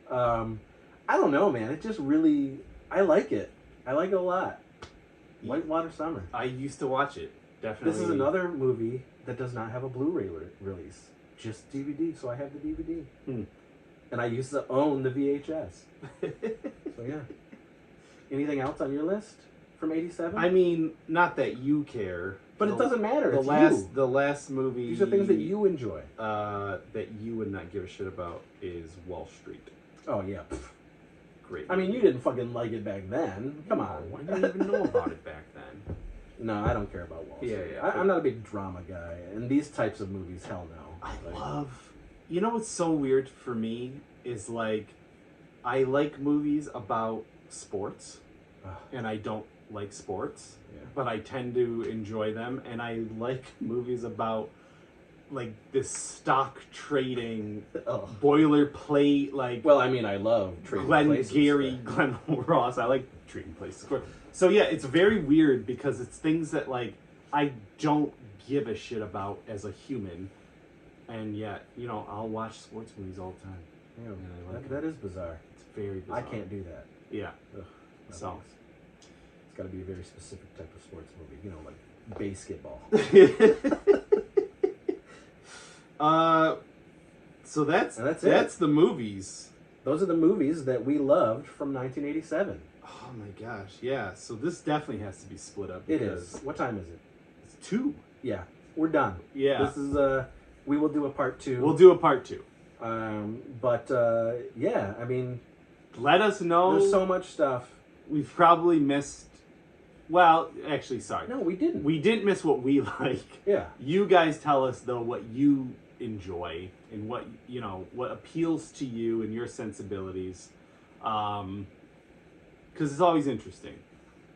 Yeah. I don't know, man. It just really, I like it. I like it a lot. Whitewater Summer. I used to watch it. Definitely. This is another movie that does not have a Blu-ray release, just DVD. So I have the DVD, and I used to own the VHS. So yeah. Anything else on your list from '87? I mean, not that you care, but it doesn't matter. The last movie. These are things that you enjoy. That you would not give a shit about is Wall Street. Oh yeah. Great. I mean, you didn't fucking like it back then. Come on. I didn't even know about it back then. No, I don't care about Wall Street. Yeah. I'm not a big drama guy, and these types of movies, hell no. I love. You know what's so weird for me is like, I like movies about sports, and I don't like sports, but I tend to enjoy them, and I like movies about like this stock trading boilerplate, like. Well, I mean, I love trading places. Glenn Ross. I like trading places. So yeah, it's very weird because it's things that like I don't give a shit about as a human, and yet I'll watch sports movies all the time. Yeah, and I like that is bizarre. It's very bizarre. I can't do that. Yeah. Ugh, So it's got to be a very specific type of sports movie, like basketball. So that's the movies. Those are the movies that we loved from 1987. Oh my gosh, yeah. So this definitely has to be split up. It is. What time is it? It's 2. Yeah, we're done. Yeah. This is we will do a part 2. We'll do a part 2. Yeah, I mean, let us know. There's so much stuff. We've probably missed. Well, actually, sorry. No, we didn't. We didn't miss what we like. Yeah. You guys tell us though what you enjoy and what what appeals to you and your sensibilities, because it's always interesting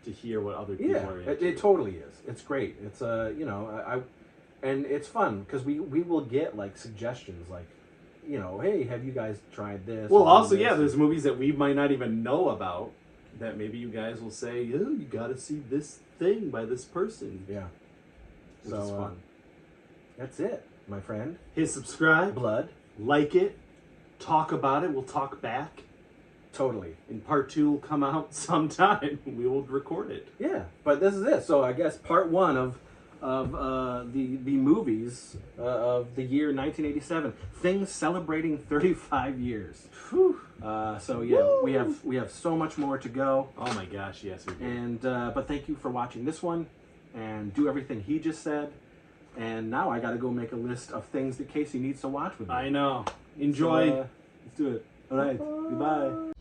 to hear what other people are into. It totally is. It's great. It's and it's fun because we will get like suggestions like, hey, have you guys tried this? Well, also, there's movies that we might not even know about that maybe you guys will say, oh, you got to see this thing by this person. Yeah. Which is fun. That's it, my friend. Hit subscribe. Blood. Like it. Talk about it. We'll talk back. Totally. And part 2 will come out sometime. We will record it. Yeah, but this is it. So I guess part 1 of the movies of the year 1987, things celebrating 35 years. Whew. So yeah, we have so much more to go. Oh my gosh, yes we do. And but thank you for watching this one, and do everything he just said. And now I got to go make a list of things that Casey needs to watch with me. I know. Enjoy. So, let's do it. All right. Goodbye.